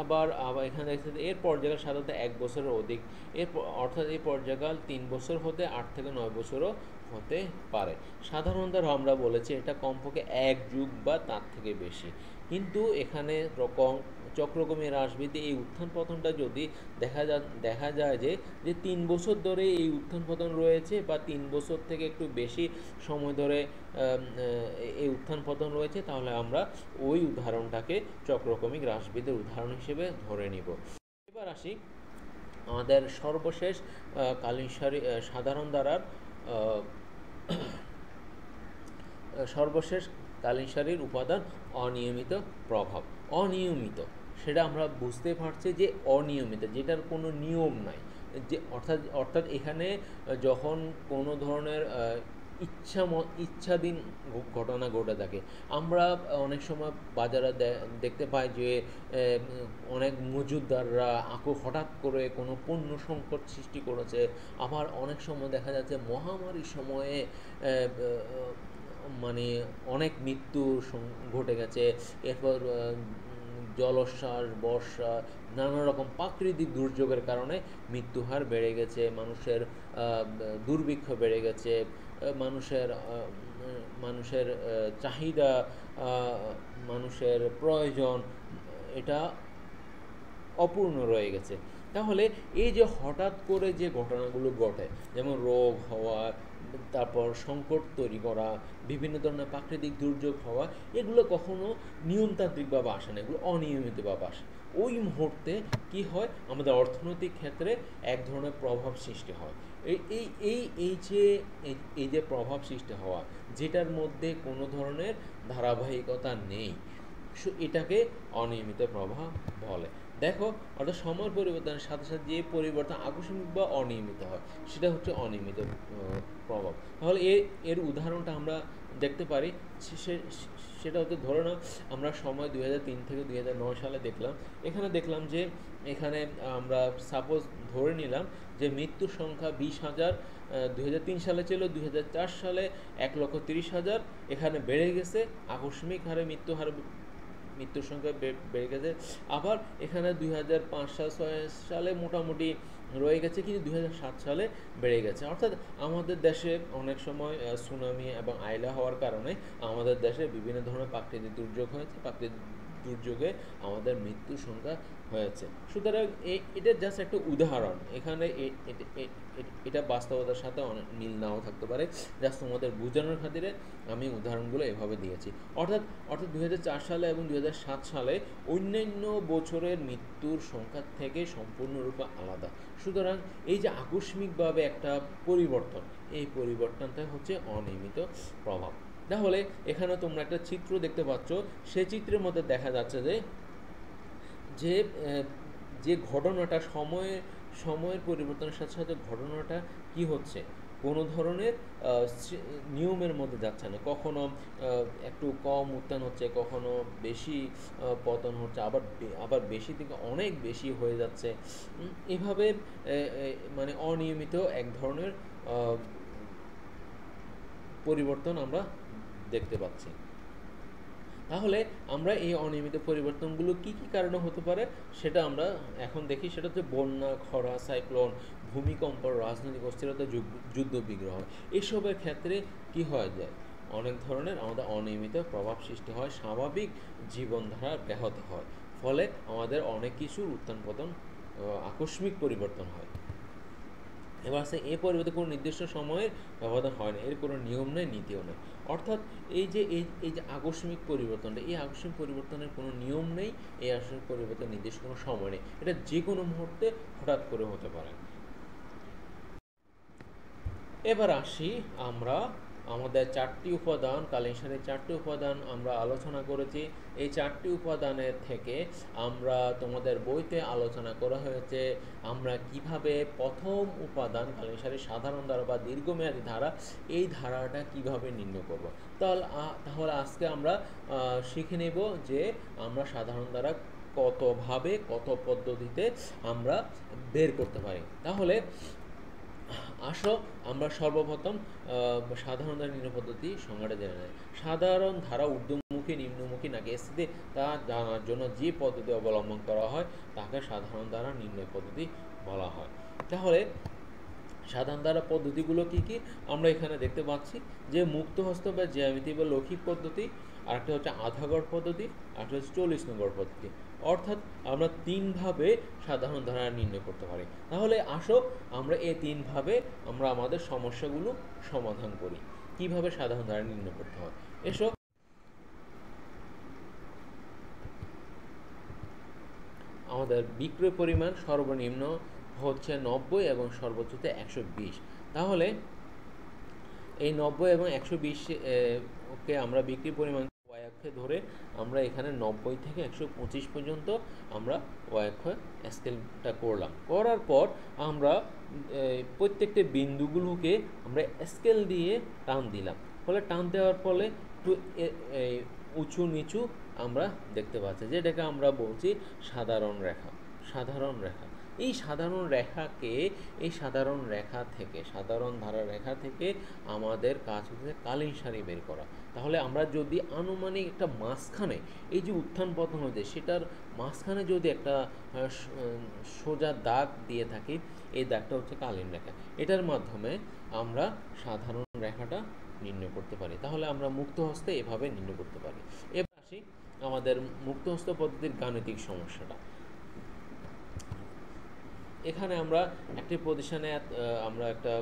আবার এখানে দেখতে এর পর্যায়কাল সাধারণত 1 বছরের অধিক, অর্থাৎ এই পর্যায়কাল 3 বছর হতে 8 থেকে 9 বছরও হতে পারে। সাধারণত আমরা বলেছি এটা কমপক্ষে 1 যুগ বা তার থেকে বেশি। কিন্তু এখানে চক্রক্রমিক হ্রাস বৃদ্ধি এই উত্থান পতনটা যদি দেখা যায় যে 3 বছর ধরে এই উত্থান পতন রয়েছে, বা 3 বছর থেকে একটু বেশি সময় ধরে এই উত্থান পতন রয়েছে, তাহলে আমরা ওই উদাহরণটাকে চক্রক্রমিক হ্রাস বৃদ্ধির উদাহরণ হিসেবে ধরে নিব। এবার আসি আমাদের সর্বশেষ কালীন সাধারণ ধারার সর্বশেষ কালীন সারির উপাদান অনিয়মিত প্রভাব। অনিয়মিত সেটা আমরা বুঝতে পারছি যে অনিয়মিত, যেটার কোনো নিয়ম নাই, যে অর্থাৎ এখানে যখন কোনো ধরনের ইচ্ছাধীন ঘটনা ঘটে থাকে। আমরা অনেক সময় বাজারে দেখতে পাই যে অনেক মজুতদাররা হঠাৎ করে কোনো পণ্য সংকট সৃষ্টি করেছে। আবার অনেক সময় দেখা যাচ্ছে মহামারীর সময়ে মানে অনেক মৃত্যু ঘটে গেছে। এরপর জলোচ্ছ্বাস, বর্ষা, নানা রকম প্রাকৃতিক দুর্যোগের কারণে মৃত্যুহার বেড়ে গেছে, মানুষের দুর্ভিক্ষ বেড়ে গেছে, মানুষের চাহিদা, মানুষের প্রয়োজন এটা অপূর্ণ রয়ে গেছে। তাহলে এই যে হঠাৎ করে যে ঘটনাগুলো ঘটে, যেমন রোগ হওয়া, তারপর সংকট তৈরি করা, বিভিন্ন ধরনের প্রাকৃতিক দুর্যোগ হওয়া, এগুলো কখনো নিয়মতান্ত্রিকভাবে আসে না, এগুলো অনিয়মিতভাবে আসে। ওই মুহূর্তে কি হয়, আমাদের অর্থনৈতিক ক্ষেত্রে এক ধরনের প্রভাব সৃষ্টি হয়। এই যে প্রভাব সৃষ্টি হওয়া, যেটার মধ্যে কোনো ধরনের ধারাবাহিকতা নেই, এটাকে অনিয়মিত প্রভাব বলে। দেখো, অর্থাৎ সময় পরিবর্তনের সাথে সাথে যে পরিবর্তন আকস্মিক বা অনিয়মিত হয় সেটা হচ্ছে অনিয়মিত প্রভাব। তাহলে এর উদাহরণটা আমরা দেখতে পারি। সেটা হচ্ছে, ধরে নাও আমরা সময় 2003 থেকে 2009 সালে দেখলাম। এখানে দেখলাম যে এখানে আমরা সাপোজ ধরে নিলাম যে মৃত্যুর সংখ্যা 20,000 2003 সালে ছিল, 2004 সালে 1,30,000 এখানে বেড়ে গেছে, আকস্মিক হারে মৃত্যুর সংখ্যা বেড়ে গেছে। আবার এখানে 2005-06 সালে মোটামুটি রয়ে গেছে, কিন্তু 2007 সালে বেড়ে গেছে। অর্থাৎ আমাদের দেশে অনেক সময় সুনামি এবং আইলা হওয়ার কারণে আমাদের দেশে বিভিন্ন ধরনের প্রাকৃতিক দুর্যোগ হয়েছে, প্রাকৃতিক দুর্যোগে আমাদের মৃত্যুর সংখ্যা হয়েছে। সুতরাং এটা জাস্ট একটা উদাহরণ, এখানে এটা বাস্তবতার সাথে অনেক মিল নাও থাকতে পারে, জাস্ট তোমাদের বোঝানোর খাতিরে আমি উদাহরণগুলো এভাবে দিয়েছি। অর্থাৎ 2004 সালে এবং 2007 সালে অন্যান্য বছরের মৃত্যুর সংখ্যা থেকে সম্পূর্ণরূপে আলাদা। সুতরাং এই যে আকস্মিকভাবে একটা পরিবর্তন, এই পরিবর্তনটা হচ্ছে অনিয়মিত প্রভাব। তাহলে এখানে তোমরা একটা চিত্র দেখতে পাচ্ছ, সেই চিত্রের মধ্যে দেখা যাচ্ছে যে ঘটনাটা সময়ের পরিবর্তনের সাথে সাথে ঘটনাটা কি হচ্ছে, কোনো ধরনের নিয়মের মধ্যে যাচ্ছে না। কখনো একটু কম উত্থান হচ্ছে, কখনো বেশি পতন হচ্ছে, আবার বেশি থেকে অনেক বেশি হয়ে যাচ্ছে। এভাবে মানে অনিয়মিত এক ধরনের পরিবর্তন আমরা দেখতে পাচ্ছি। তাহলে আমরা এই অনিয়মিত পরিবর্তনগুলো কি কি কারণে হতে পারে সেটা আমরা এখন দেখি। সেটা হচ্ছে বন্যা, খরা, সাইক্লোন, ভূমিকম্প, রাজনৈতিক অস্থিরতা, যুদ্ধ বিগ্রহ, এসবের ক্ষেত্রে কি হয়ে যায়, অনেক ধরনের আমাদের অনিয়মিত প্রভাব সৃষ্টি হয়, স্বাভাবিক জীবনধারা ব্যাহত হয়, ফলে আমাদের অনেক কিছুর উত্থান পতন আকস্মিক পরিবর্তন হয়। এবার আছে এই পরিবর্তে কোনো নির্দিষ্ট সময়ের ব্যবধান হয় না, এর কোনো নিয়ম নেই, নীতিও নেই। অর্থাৎ এই যে আকস্মিক পরিবর্তনটা, এই আকস্মিক পরিবর্তনের কোনো নিয়ম নেই, এই আকস্মিক পরিবর্তন নির্দিষ্ট কোনো সময় নেই, এটা যে কোনো মুহূর্তে হঠাৎ করে হতে পারে। এবার আসি আমরা আমাদের চারটি উপাদান, কালীনসারের চারটি উপাদান আমরা আলোচনা করেছি। এই চারটি উপাদানের থেকে আমরা তোমাদের বইতে আলোচনা করা হয়েছে আমরা কিভাবে প্রথম উপাদান কালীনসারের সাধারণ ধারা বা দীর্ঘমেয়াদী ধারা, এই ধারাটা কিভাবে নির্ণয় করব। তাহলে আজকে আমরা শিখে নেব যে আমরা সাধারণ ধারা কতভাবে, কত পদ্ধতিতে আমরা বের করতে পারি। তাহলে আসো আমরা সর্বপ্রথম সাধারণ ধারা নির্ণয় পদ্ধতি সংজ্ঞাটা জেনে নেই। সাধারণ ধারা ঊর্ধ্বমুখী, নিম্নমুখী নাকি স্থিতি তা জানার জন্য যে পদ্ধতি অবলম্বন করা হয় তাকে সাধারণ ধারা নির্ণয় পদ্ধতি বলা হয়। তাহলে সাধারণ ধারা পদ্ধতিগুলো কি কি আমরা এখানে দেখতে পাচ্ছি, যে মুক্তহস্ত বা জ্যামিতি বা লৌকিক পদ্ধতি, আরেকটা হচ্ছে আধা গড় পদ্ধতি, আরেকটা হচ্ছে 40 নম্বর পদ্ধতি। অর্থাৎ আমরা তিনভাবে সাধারণ ধারা নির্ণয় করতে পারি। তাহলে আসো আমরা এই তিনভাবে আমরা আমাদের সমস্যাগুলো সমাধান করি, কিভাবে সাধারণ ধারা নির্ণয় করতে হয়। এসো আমাদের বিক্রয় পরিমাণ সর্বনিম্ন হচ্ছে 90 এবং সর্বোচ্চ 120। তাহলে এই 90 এবং 120 কে আমরা বিক্রি পরিমাণ ওয়াই অক্ষে ধরে আমরা এখানে 90 থেকে 125 পর্যন্ত আমরা ওয়াই অক্ষে স্কেলটা করলাম। করার পর আমরা প্রত্যেকটা বিন্দুগুলোকে আমরা স্কেল দিয়ে টান দিলাম, ফলে টান দেওয়ার ফলে একটু উঁচু নিচু আমরা দেখতে পাচ্ছি, যেটাকে আমরা বলছি সাধারণ রেখা। সাধারণ রেখা, এই সাধারণ রেখাকে, এই সাধারণ রেখা থেকে, সাধারণ ধারা রেখা থেকে আমাদের কাজ হচ্ছে কালীন সারি বের করা। তাহলে আমরা যদি আনুমানিক একটা মাঝখানে এই যে উত্থান পতন হয়েছে সেটার মাঝখানে যদি একটা সোজা দাগ দিয়ে থাকি, এই দাগটা হচ্ছে কালীন রেখা, এটার মাধ্যমে আমরা সাধারণ রেখাটা নির্ণয় করতে পারি। তাহলে আমরা মুক্ত হস্তে এভাবে নির্ণয় করতে পারি। এবার আসি আমাদের মুক্তহস্ত পদ্ধতির গাণিতিক সমস্যাটা। এখানে আমরা একটি প্রতিষ্ঠানে আমরা একটা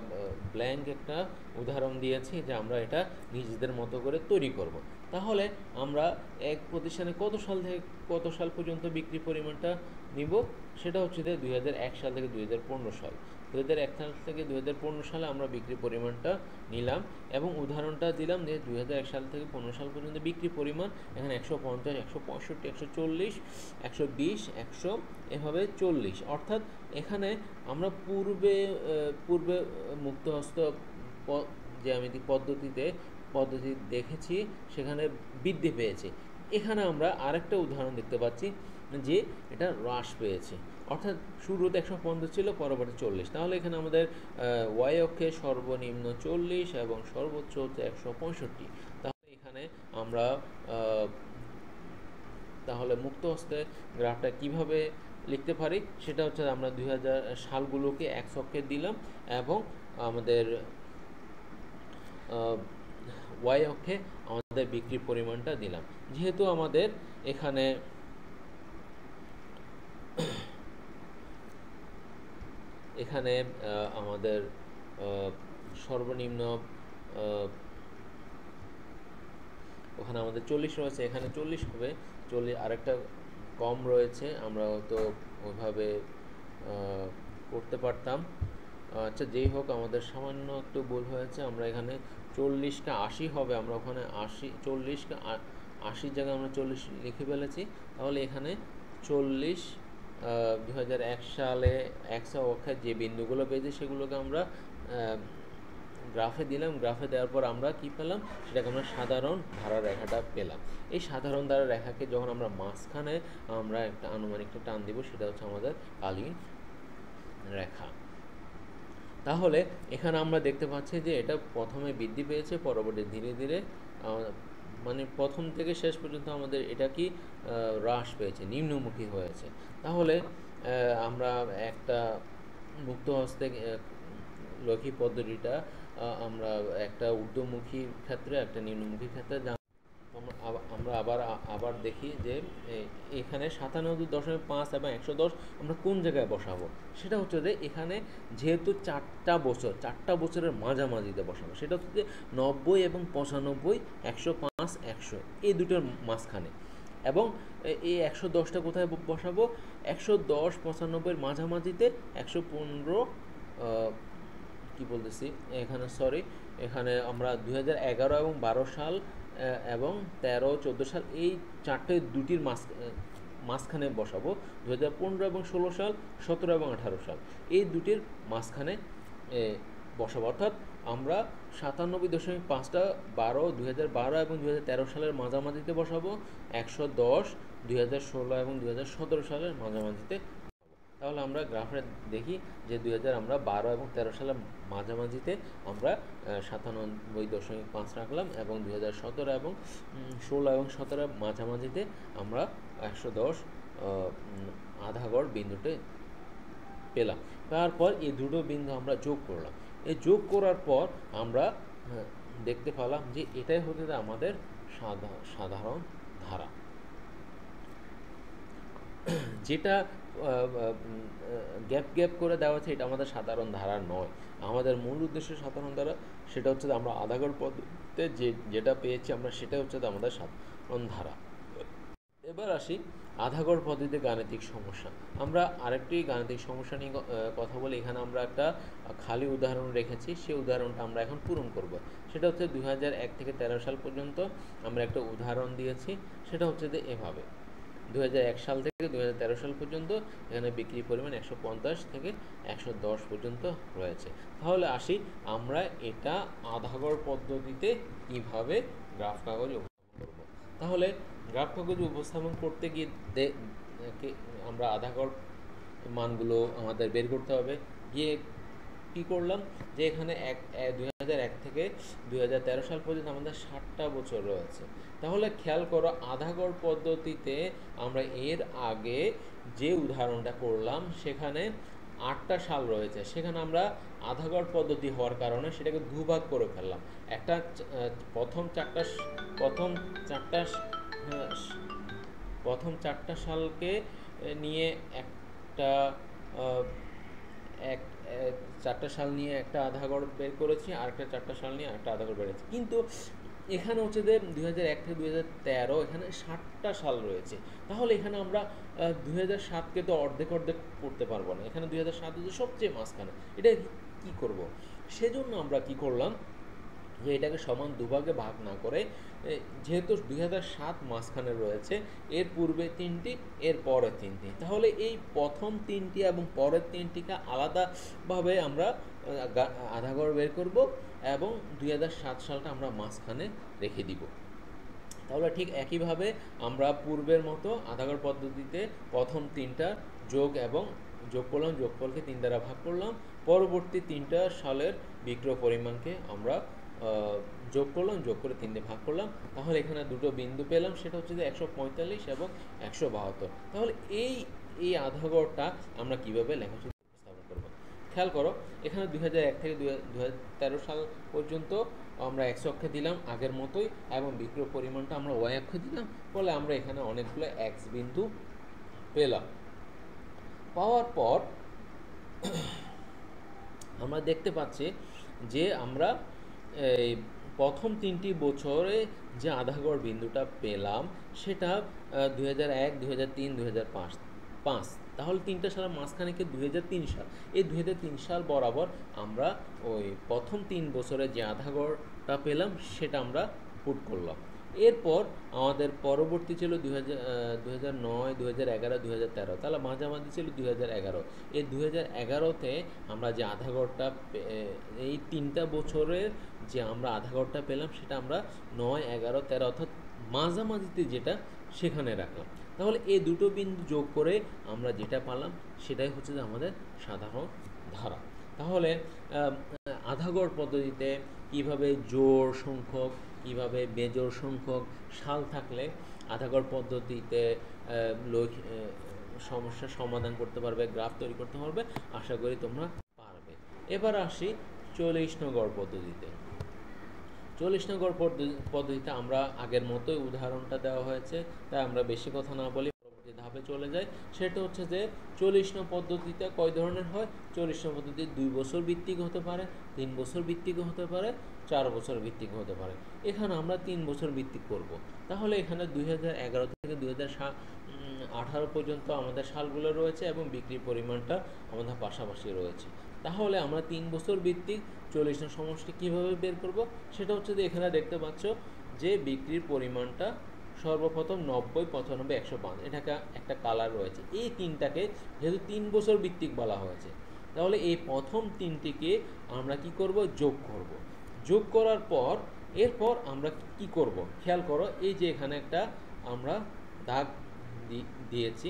ব্ল্যাঙ্ক একটা উদাহরণ দিয়েছি যে আমরা এটা নিজেদের মতো করে তৈরি করব। তাহলে আমরা এক প্রতিষ্ঠানে কত সাল থেকে কত সাল পর্যন্ত বিক্রি পরিমাণটা নিব, সেটা হচ্ছে 2001 সাল থেকে 2015 সাল। 2001 সাল থেকে 2015 সালে আমরা বিক্রি পরিমাণটা নিলাম এবং উদাহরণটা দিলাম যে 2001 সাল থেকে 15 সাল পর্যন্ত বিক্রি পরিমাণ এখানে 150, 165, 140, 120, 100 এভাবে 40। অর্থাৎ এখানে আমরা পূর্বে মুক্তহস্ত জ্যামিতিক পদ্ধতি দেখেছি, সেখানে বৃদ্ধি পেয়েছে। এখানে আমরা আরেকটা উদাহরণ দেখতে পাচ্ছি যে এটা হ্রাস পেয়েছে, অর্থাৎ শুরুতে 150 ছিল, পরবর্তী 40। তাহলে এখানে আমাদের ওয়াই অক্ষে সর্বনিম্ন 40 এবং সর্বোচ্চ হচ্ছে 165। তাহলে এখানে আমরা তাহলে মুক্তহস্তে গ্রাফটা কিভাবে লিখতে পারি, সেটা হচ্ছে আমরা 2000 সালগুলোকে এক অক্ষে দিলাম এবং আমাদের ওয়াই অক্ষে আমাদের বিক্রির পরিমাণটা দিলাম। যেহেতু আমাদের এখানে আমাদের সর্বনিম্ন ওখানে আমাদের 40 রয়েছে, এখানে 40 হবে, 40 আরেকটা কম রয়েছে, আমরা তো ওইভাবে করতে পারতাম। আচ্ছা যেই হোক, আমাদের সামান্য একটু ভুল হয়েছে, আমরা এখানে 40কে 80 হবে, আমরা ওখানে 40কে 80 জায়গায় আমরা 40 লিখে ফেলেছি। তাহলে এখানে 40 2001 সালে 100 অক্ষে যে বিন্দুগুলো পেয়েছি সেগুলোকে আমরা গ্রাফে দিলাম। গ্রাফে দেওয়ার পর আমরা কি পেলাম, সেটাকে আমরা সাধারণ ধারা রেখাটা পেলাম। এই সাধারণ ধারা রেখাকে যখন আমরা মাঝখানে আমরা একটা আনুমানিকটা টান দিব, সেটা হচ্ছে আমাদের কালীন রেখা। তাহলে এখানে আমরা দেখতে পাচ্ছি যে এটা প্রথমে বৃদ্ধি পেয়েছে, পরবর্তী ধীরে ধীরে মানে প্রথম থেকে শেষ পর্যন্ত আমাদের এটা কি হ্রাস পেয়েছে, নিম্নমুখী হয়েছে। তাহলে আমরা একটা মুক্ত হস্তে লৌকিক পদ্ধতিটা আমরা একটা ঊর্ধ্বমুখী ক্ষেত্রে একটা নিম্নমুখী ক্ষেত্রে আমরা আবার দেখি যে এখানে 97.5 এবং 110 আমরা কোন জায়গায় বসাবো। সেটা হচ্ছে যে এখানে যেহেতু চারটা বছরের মাঝামাঝিতে বসাবো, সেটা হচ্ছে যে 90 এবং 95, 105, 100 এই দুটোর মাঝখানে। এবং এই 110টা কোথায় বসাবো? 110, 95-এর মাঝামাঝিতে, 115 কি বলতেছি এখানে, সরি, এখানে আমরা 2011 এবং 12 সাল এবং 13, 14 সাল এই দুটির মাঝখানে বসাবো। 2015 এবং 16 সাল, 17 এবং 18 সাল এই দুটির মাঝখানে বসাবো। অর্থাৎ আমরা 97.5টা 2012 এবং 2013 সালের মাঝামাঝিতে বসাবো, 110 2016 এবং 2017 সালের মাঝামাঝিতে। তাহলে আমরা গ্রাফে দেখি যে 2012 এবং 13 সালের মাঝামাঝিতে আমরা 97.5 রাখলাম, এবং 2017 এবং 16 এবং 17 মাঝামাঝিতে আমরা 110 আধা গড় বিন্দুতে পেলাম। তারপর এই দুটো বিন্দু আমরা যোগ করলাম। এই যোগ করার পর আমরা দেখতে পেলাম যে এটাই হচ্ছে আমাদের সাধারণ ধারা। যেটা গ্যাপ করে দেওয়া আছে এটা আমাদের সাধারণ ধারা নয়। আমাদের মূল উদ্দেশ্য সাধারণ ধারা, সেটা হচ্ছে আমরা আধাগড় পদ্ধতিতে যেটা পেয়েছি আমরা সেটা হচ্ছে আমাদের সাধারণ ধারা। এবার আসি আধাগড় পদ্ধতিতে গাণিতিক সমস্যা। আমরা আরেকটি গাণিতিক সমস্যা নিয়ে কথা বলি। এখানে আমরা একটা খালি উদাহরণ রেখেছি, সেই উদাহরণটা আমরা এখন পূরণ করব। সেটা হচ্ছে 2001 থেকে 13 সাল পর্যন্ত আমরা একটা উদাহরণ দিয়েছি। সেটা হচ্ছে যে এভাবে 2001 সাল থেকে 2013 সাল পর্যন্ত এখানে বিক্রি পরিমাণ 150 থেকে 110 পর্যন্ত রয়েছে। তাহলে আসি আমরা এটা আধাগড় পদ্ধতিতে কিভাবে গ্রাফ কাগজে উপস্থাপন করব। তাহলে গ্রাফ কাগজে উপস্থাপন করতে গিয়ে আমরা আধাগড় মানগুলো আমাদের বের করতে হবে। গিয়ে কী করলাম যে এখানে 2001 থেকে 2013 সাল পর্যন্ত আমাদের 60টা বছর রয়েছে। তাহলে খেয়াল করো আধাগড় পদ্ধতিতে আমরা এর আগে যে উদাহরণটা করলাম সেখানে 8টা সাল রয়েছে। সেখানে আমরা আধাগড় পদ্ধতি হওয়ার কারণে সেটাকে দুভাগ করে ফেললাম। একটা প্রথম চারটা সালকে নিয়ে একটা 4টা সাল নিয়ে একটা আধাগড় বের করেছি, আর একটা 4টা সাল নিয়ে একটা আধাগড় বেড়েছি। কিন্তু এখানে হচ্ছে যে 2001 থেকে 2013 এখানে 60টা সাল রয়েছে। তাহলে এখানে আমরা 2007কে তো অর্ধেক করতে পারবো না। এখানে 2007 হচ্ছে সবচেয়ে মাঝখানে। এটা কি করব? সেজন্য আমরা কি করলাম যে এটাকে সমান দুভাগে ভাগ না করে, যেহেতু 2007 মাঝখানে রয়েছে, এর পূর্বে 3টি, এর পরে 3টি, তাহলে এই প্রথম 3টি এবং পরের 3টিকে আলাদাভাবে আমরা আধাগড় বের করব এবং 2007 সালটা আমরা মাঝখানে রেখে দিব। তাহলে ঠিক একইভাবে আমরা পূর্বের মতো আধাগড় পদ্ধতিতে প্রথম 3টা যোগ করলাম, যোগফলকে 3 দ্বারা ভাগ করলাম, পরবর্তী 3টা সালের বিক্রয় পরিমাণকে আমরা যোগ করলাম, যোগ করে 3 দিয়ে ভাগ করলাম। তাহলে এখানে দুটো বিন্দু পেলাম, সেটা হচ্ছে যে 145 এবং 172। তাহলে এই আধাগড়টা আমরা কিভাবে লেখাসূত্রে উপস্থাপন করব। খেয়াল করো এখানে 2001 থেকে 2013 সাল পর্যন্ত আমরা x অক্ষে দিলাম আগের মতোই, এবং বিক্রয় পরিমাণটা আমরা y অক্ষে দিলাম। ফলে আমরা এখানে অনেকগুলো x বিন্দু পেলাম। পাওয়ার পর আমরা দেখতে পাচ্ছি যে আমরা এই প্রথম 3টি বছরে যে আধাগড় বিন্দুটা পেলাম সেটা 2001, 2003, 2005। তাহলে 3টা সালের মাঝখানে কি 2003 সাল। এই 2003 সাল বরাবর আমরা ওই প্রথম 3 বছরে যে আধাগড়টা পেলাম সেটা আমরা পুট করলাম। এরপর আমাদের পরবর্তী ছিল 2009, 2011, 2013। তাহলে মাঝামাঝি ছিল 2011। এই 2011তে আমরা যে আধাগড়টা, এই 3টা বছরের যে আমরা আধাগড়টা পেলাম সেটা আমরা 9, 11, 13 অর্থাৎ মাঝামাঝিতে যেটা সেখানে রাখলাম। তাহলে এই দুটো বিন্দু যোগ করে আমরা যেটা পেলাম সেটাই হচ্ছে যে আমাদের সাধারণ ধারা। তাহলে আধাগড় পদ্ধতিতে কিভাবে জোড় সংখ্যক, কিভাবে বেজোড় সংখ্যক সাল থাকলে আধাগড় পদ্ধতিতে সমস্যার সমাধান করতে পারবে, গ্রাফ তৈরি করতে পারবে, আশা করি তোমরা পারবে। এবার আসি 40 নং গড় পদ্ধতিতে। 40 নং গড় পদ্ধতিতে আমরা আগের মতোই উদাহরণটা দেওয়া হয়েছে, তাই আমরা বেশি কথা না বলি পরবর্তী ধাপে চলে যাই। সেটা হচ্ছে যে 40 নং পদ্ধতিটা কয় ধরনের হয়। 40 নং পদ্ধতি 2 বছর ভিত্তিক হতে পারে, 3 বছর ভিত্তিক হতে পারে, 4 বছর ভিত্তিক হতে পারে। এখানে আমরা 3 বছর ভিত্তিক করব। তাহলে এখানে 2011 থেকে 2018 পর্যন্ত আমাদের সালগুলো রয়েছে এবং বিক্রির পরিমাণটা আমাদের পাশাপাশি রয়েছে। তাহলে আমরা 3 বছর ভিত্তিক 40 নং সমষ্টি কীভাবে বের করব, সেটা হচ্ছে যে এখানে দেখতে পাচ্ছ যে বিক্রির পরিমাণটা সর্বপ্রথম 90, 95, 105, এটা একটা কালার রয়েছে। এই তিনটাকে যেহেতু 3 বছর ভিত্তিক বলা হয়েছে, তাহলে এই প্রথম তিনটিকে আমরা কি করব, যোগ করব। যোগ করার পর এরপর আমরা কি করব, খেয়াল করো, এই যে এখানে একটা আমরা দাগ দিয়েছি,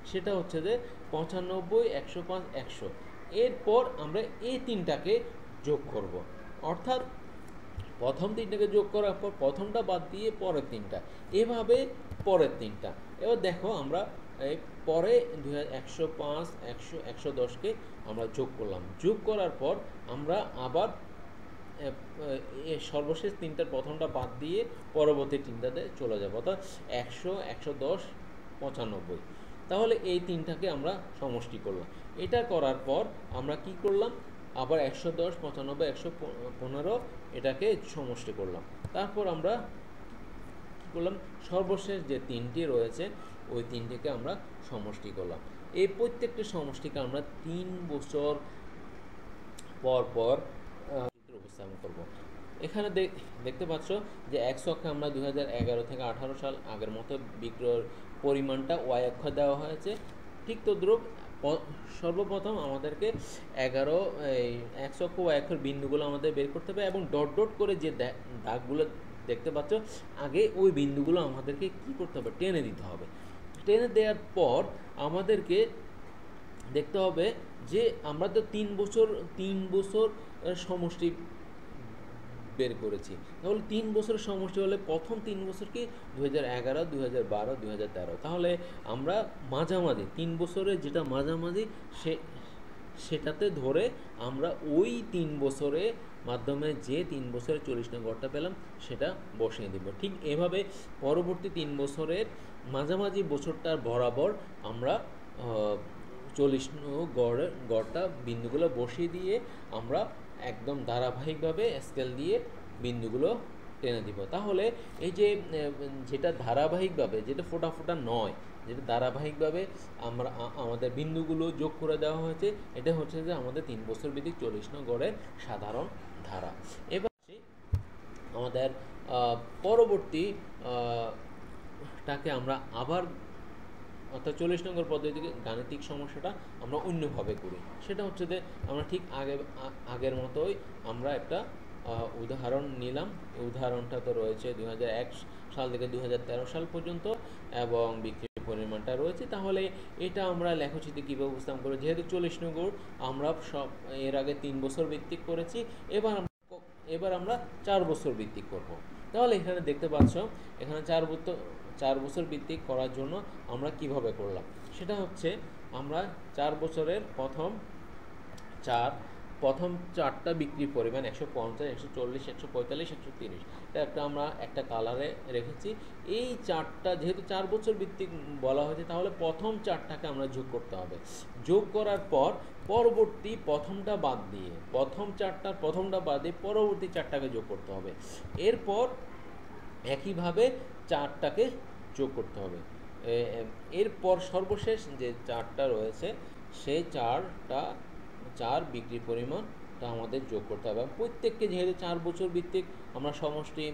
সেটা হচ্ছে যে 95, 105, 100। এরপর আমরা এই তিনটাকে যোগ করব, অর্থাৎ প্রথম তিনটাকে যোগ করার পর প্রথমটা বাদ দিয়ে পরের তিনটা, এভাবে পরের তিনটা। এবার দেখো আমরা পরে 105, 100, 110কে আমরা যোগ করলাম। যোগ করার পর আমরা আবার সর্বশেষ তিনটার প্রথমটা বাদ দিয়ে পরবর্তী তিনটাতে চলে যাব, অর্থাৎ 100, 110, 95। তাহলে এই তিনটাকে আমরা সমষ্টি করলাম। এটা করার পর আমরা কি করলাম, আবার 110, 95, 115 এটাকে সমষ্টি করলাম। তারপর আমরা কী করলাম, সর্বশেষ যে তিনটি রয়েছে ওই তিনটিকে আমরা সমষ্টি করলাম। এই প্রত্যেকটি সমষ্টিকে আমরা 3 বছর পর পর উপস্থাপন করব। এখানে দেখতে পাচ্ছ যে এক্স অক্ষে আমরা 2011 থেকে 18 সাল আগের মতো বিক্রয়ের পরিমাণটা ওয়াই অক্ষে দেওয়া হয়েছে। ঠিক তদ্রুপ সর্বপ্রথম আমাদেরকে 11 এক্স অক্ষ ওয়াই অক্ষের বিন্দুগুলো আমাদের বের করতে হবে এবং ডট ডট করে যে দাগগুলো দেখতে পাচ্ছ আগে ওই বিন্দুগুলো আমাদেরকে কি করতে হবে, টেনে দিতে হবে। টেনে দেওয়ার পর আমাদেরকে দেখতে হবে যে আমরা তো 3 বছর সমষ্টি বের করেছি। তাহলে 3 বছরের সমষ্টি হলে প্রথম 3 বছর কি 2011, 2012, 2013। তাহলে আমরা মাঝামাঝি 3 বছরের যেটা মাঝামাঝি সেটাতে ধরে আমরা ওই 3 বছরের মাধ্যমে যে 3 বছরের 40 নং গড়টা পেলাম সেটা বসিয়ে দেব। ঠিক এভাবে পরবর্তী 3 বছরের মাঝামাঝি বছরটার বরাবর আমরা 40 নং গড়টা বিন্দুগুলো বসিয়ে দিয়ে আমরা একদম ধারাবাহিকভাবে স্কেল দিয়ে বিন্দুগুলো টেনে দিব। তাহলে এই যে যেটা ধারাবাহিকভাবে, যেটা ফোটা ফোটা নয়, যেটা ধারাবাহিকভাবে আমরা আমাদের বিন্দুগুলো যোগ করে দেওয়া হয়েছে, এটা হচ্ছে যে আমাদের 3 বছর ভিত্তিক 40 নং গড়ের সাধারণ ধারা। এবার আমাদের পরবর্তী টাকে আমরা আবার, অর্থাৎ 40 নম্বর পদ্ধতিতে গাণিতিক সমস্যাটা আমরা অন্যভাবে করি। সেটা হচ্ছে যে আমরা ঠিক আগের মতোই আমরা একটা উদাহরণ নিলাম। উদাহরণটা তো রয়েছে 2001 সাল থেকে 2013 সাল পর্যন্ত এবং বিক্রির পরিমাণটা রয়েছে। তাহলে এটা আমরা লেখচিত্রে কীভাবে উপস্থাপন করব, যেহেতু 40 নম্বর আমরা সব এর আগে 3 বছর ভিত্তিক করেছি, এবার আমরা 4 বছর ভিত্তিক করব। তাহলে এখানে দেখতে পাচ্ছ এখানে 4 বছর ভিত্তিক করার জন্য আমরা কিভাবে করলাম, সেটা হচ্ছে আমরা 4 বছরের প্রথম চারটা বিক্রির পরিমাণ 150, 140, 145, 130, এটা আমরা একটা কালারে রেখেছি। এই চারটা যেহেতু 4 বছর ভিত্তিক বলা হয়েছে, তাহলে প্রথম চারটাকে আমরা যোগ করতে হবে। যোগ করার পর পরবর্তী প্রথমটা বাদ দিয়ে পরবর্তী চারটাকে যোগ করতে হবে। এরপর একইভাবে চারটাকে যোগ করতে হবে। এরপর সর্বশেষ যে চারটা রয়েছে সেই চার বিক্রির পরিমাণটা আমাদের যোগ করতে হবে। প্রত্যেককে যেহেতু 4 বছর ভিত্তিক আমরা সমষ্টি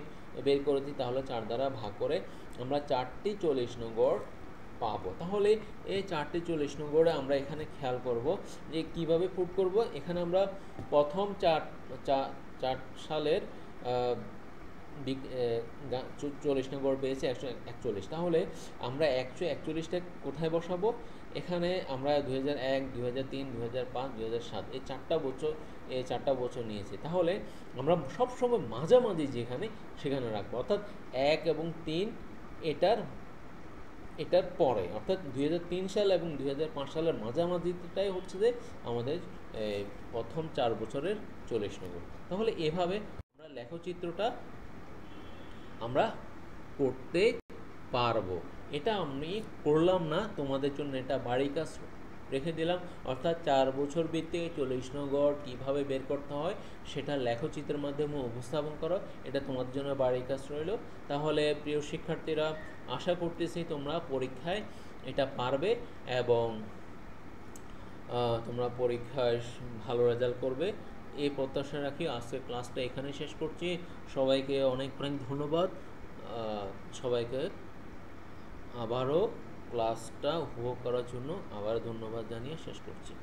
বের করেছি, তাহলে 4 দ্বারা ভাগ করে আমরা 4টি 40 নং গড় পাবো। তাহলে এই 4টি 40 নং গড়ে আমরা এখানে খেয়াল করব যে কিভাবে পুট করব। এখানে আমরা প্রথম 4 সালের 40 নং গড় পেয়েছি 141। তাহলে আমরা 141টা কোথায় বসাবো? এখানে আমরা 2001, 2003, 2005, 2007 এই 4টা বছর নিয়েছি। তাহলে আমরা সবসময় মাঝামাঝি সেখানে রাখবো, অর্থাৎ 1 এবং 3 এটার এটার পরে অর্থাৎ 2003 সাল এবং 2005 সালের মাঝামাঝিটাই হচ্ছে যে আমাদের প্রথম 4 বছরের 40 নম্বর। তাহলে এভাবে আমরা লেখচিত্রটা আমরা করতে পারবো। এটা আমি করলাম না, তোমাদের জন্য এটা বাড়ি কাজ রেখে দিলাম। অর্থাৎ 4 বছর ভিত্তিক 40 নং কীভাবে বের করতে হয় সেটা লেখচিত্রের মাধ্যমে উপস্থাপন করো, এটা তোমাদের জন্য বাড়ি কাজ রইল। তাহলে প্রিয় শিক্ষার্থীরা, আশা করতেছি তোমরা পরীক্ষায় এটা পারবে এবং তোমরা পরীক্ষায় ভালো রেজাল্ট করবে এই প্রত্যাশা রাখি। আজকের ক্লাসটা এখানে শেষ করছি। সবাইকে অনেক অনেক ধন্যবাদ। সবাইকে আবারও ক্লাসটা উপভোগ করার জন্য আবার ধন্যবাদ জানিয়ে শেষ করছি।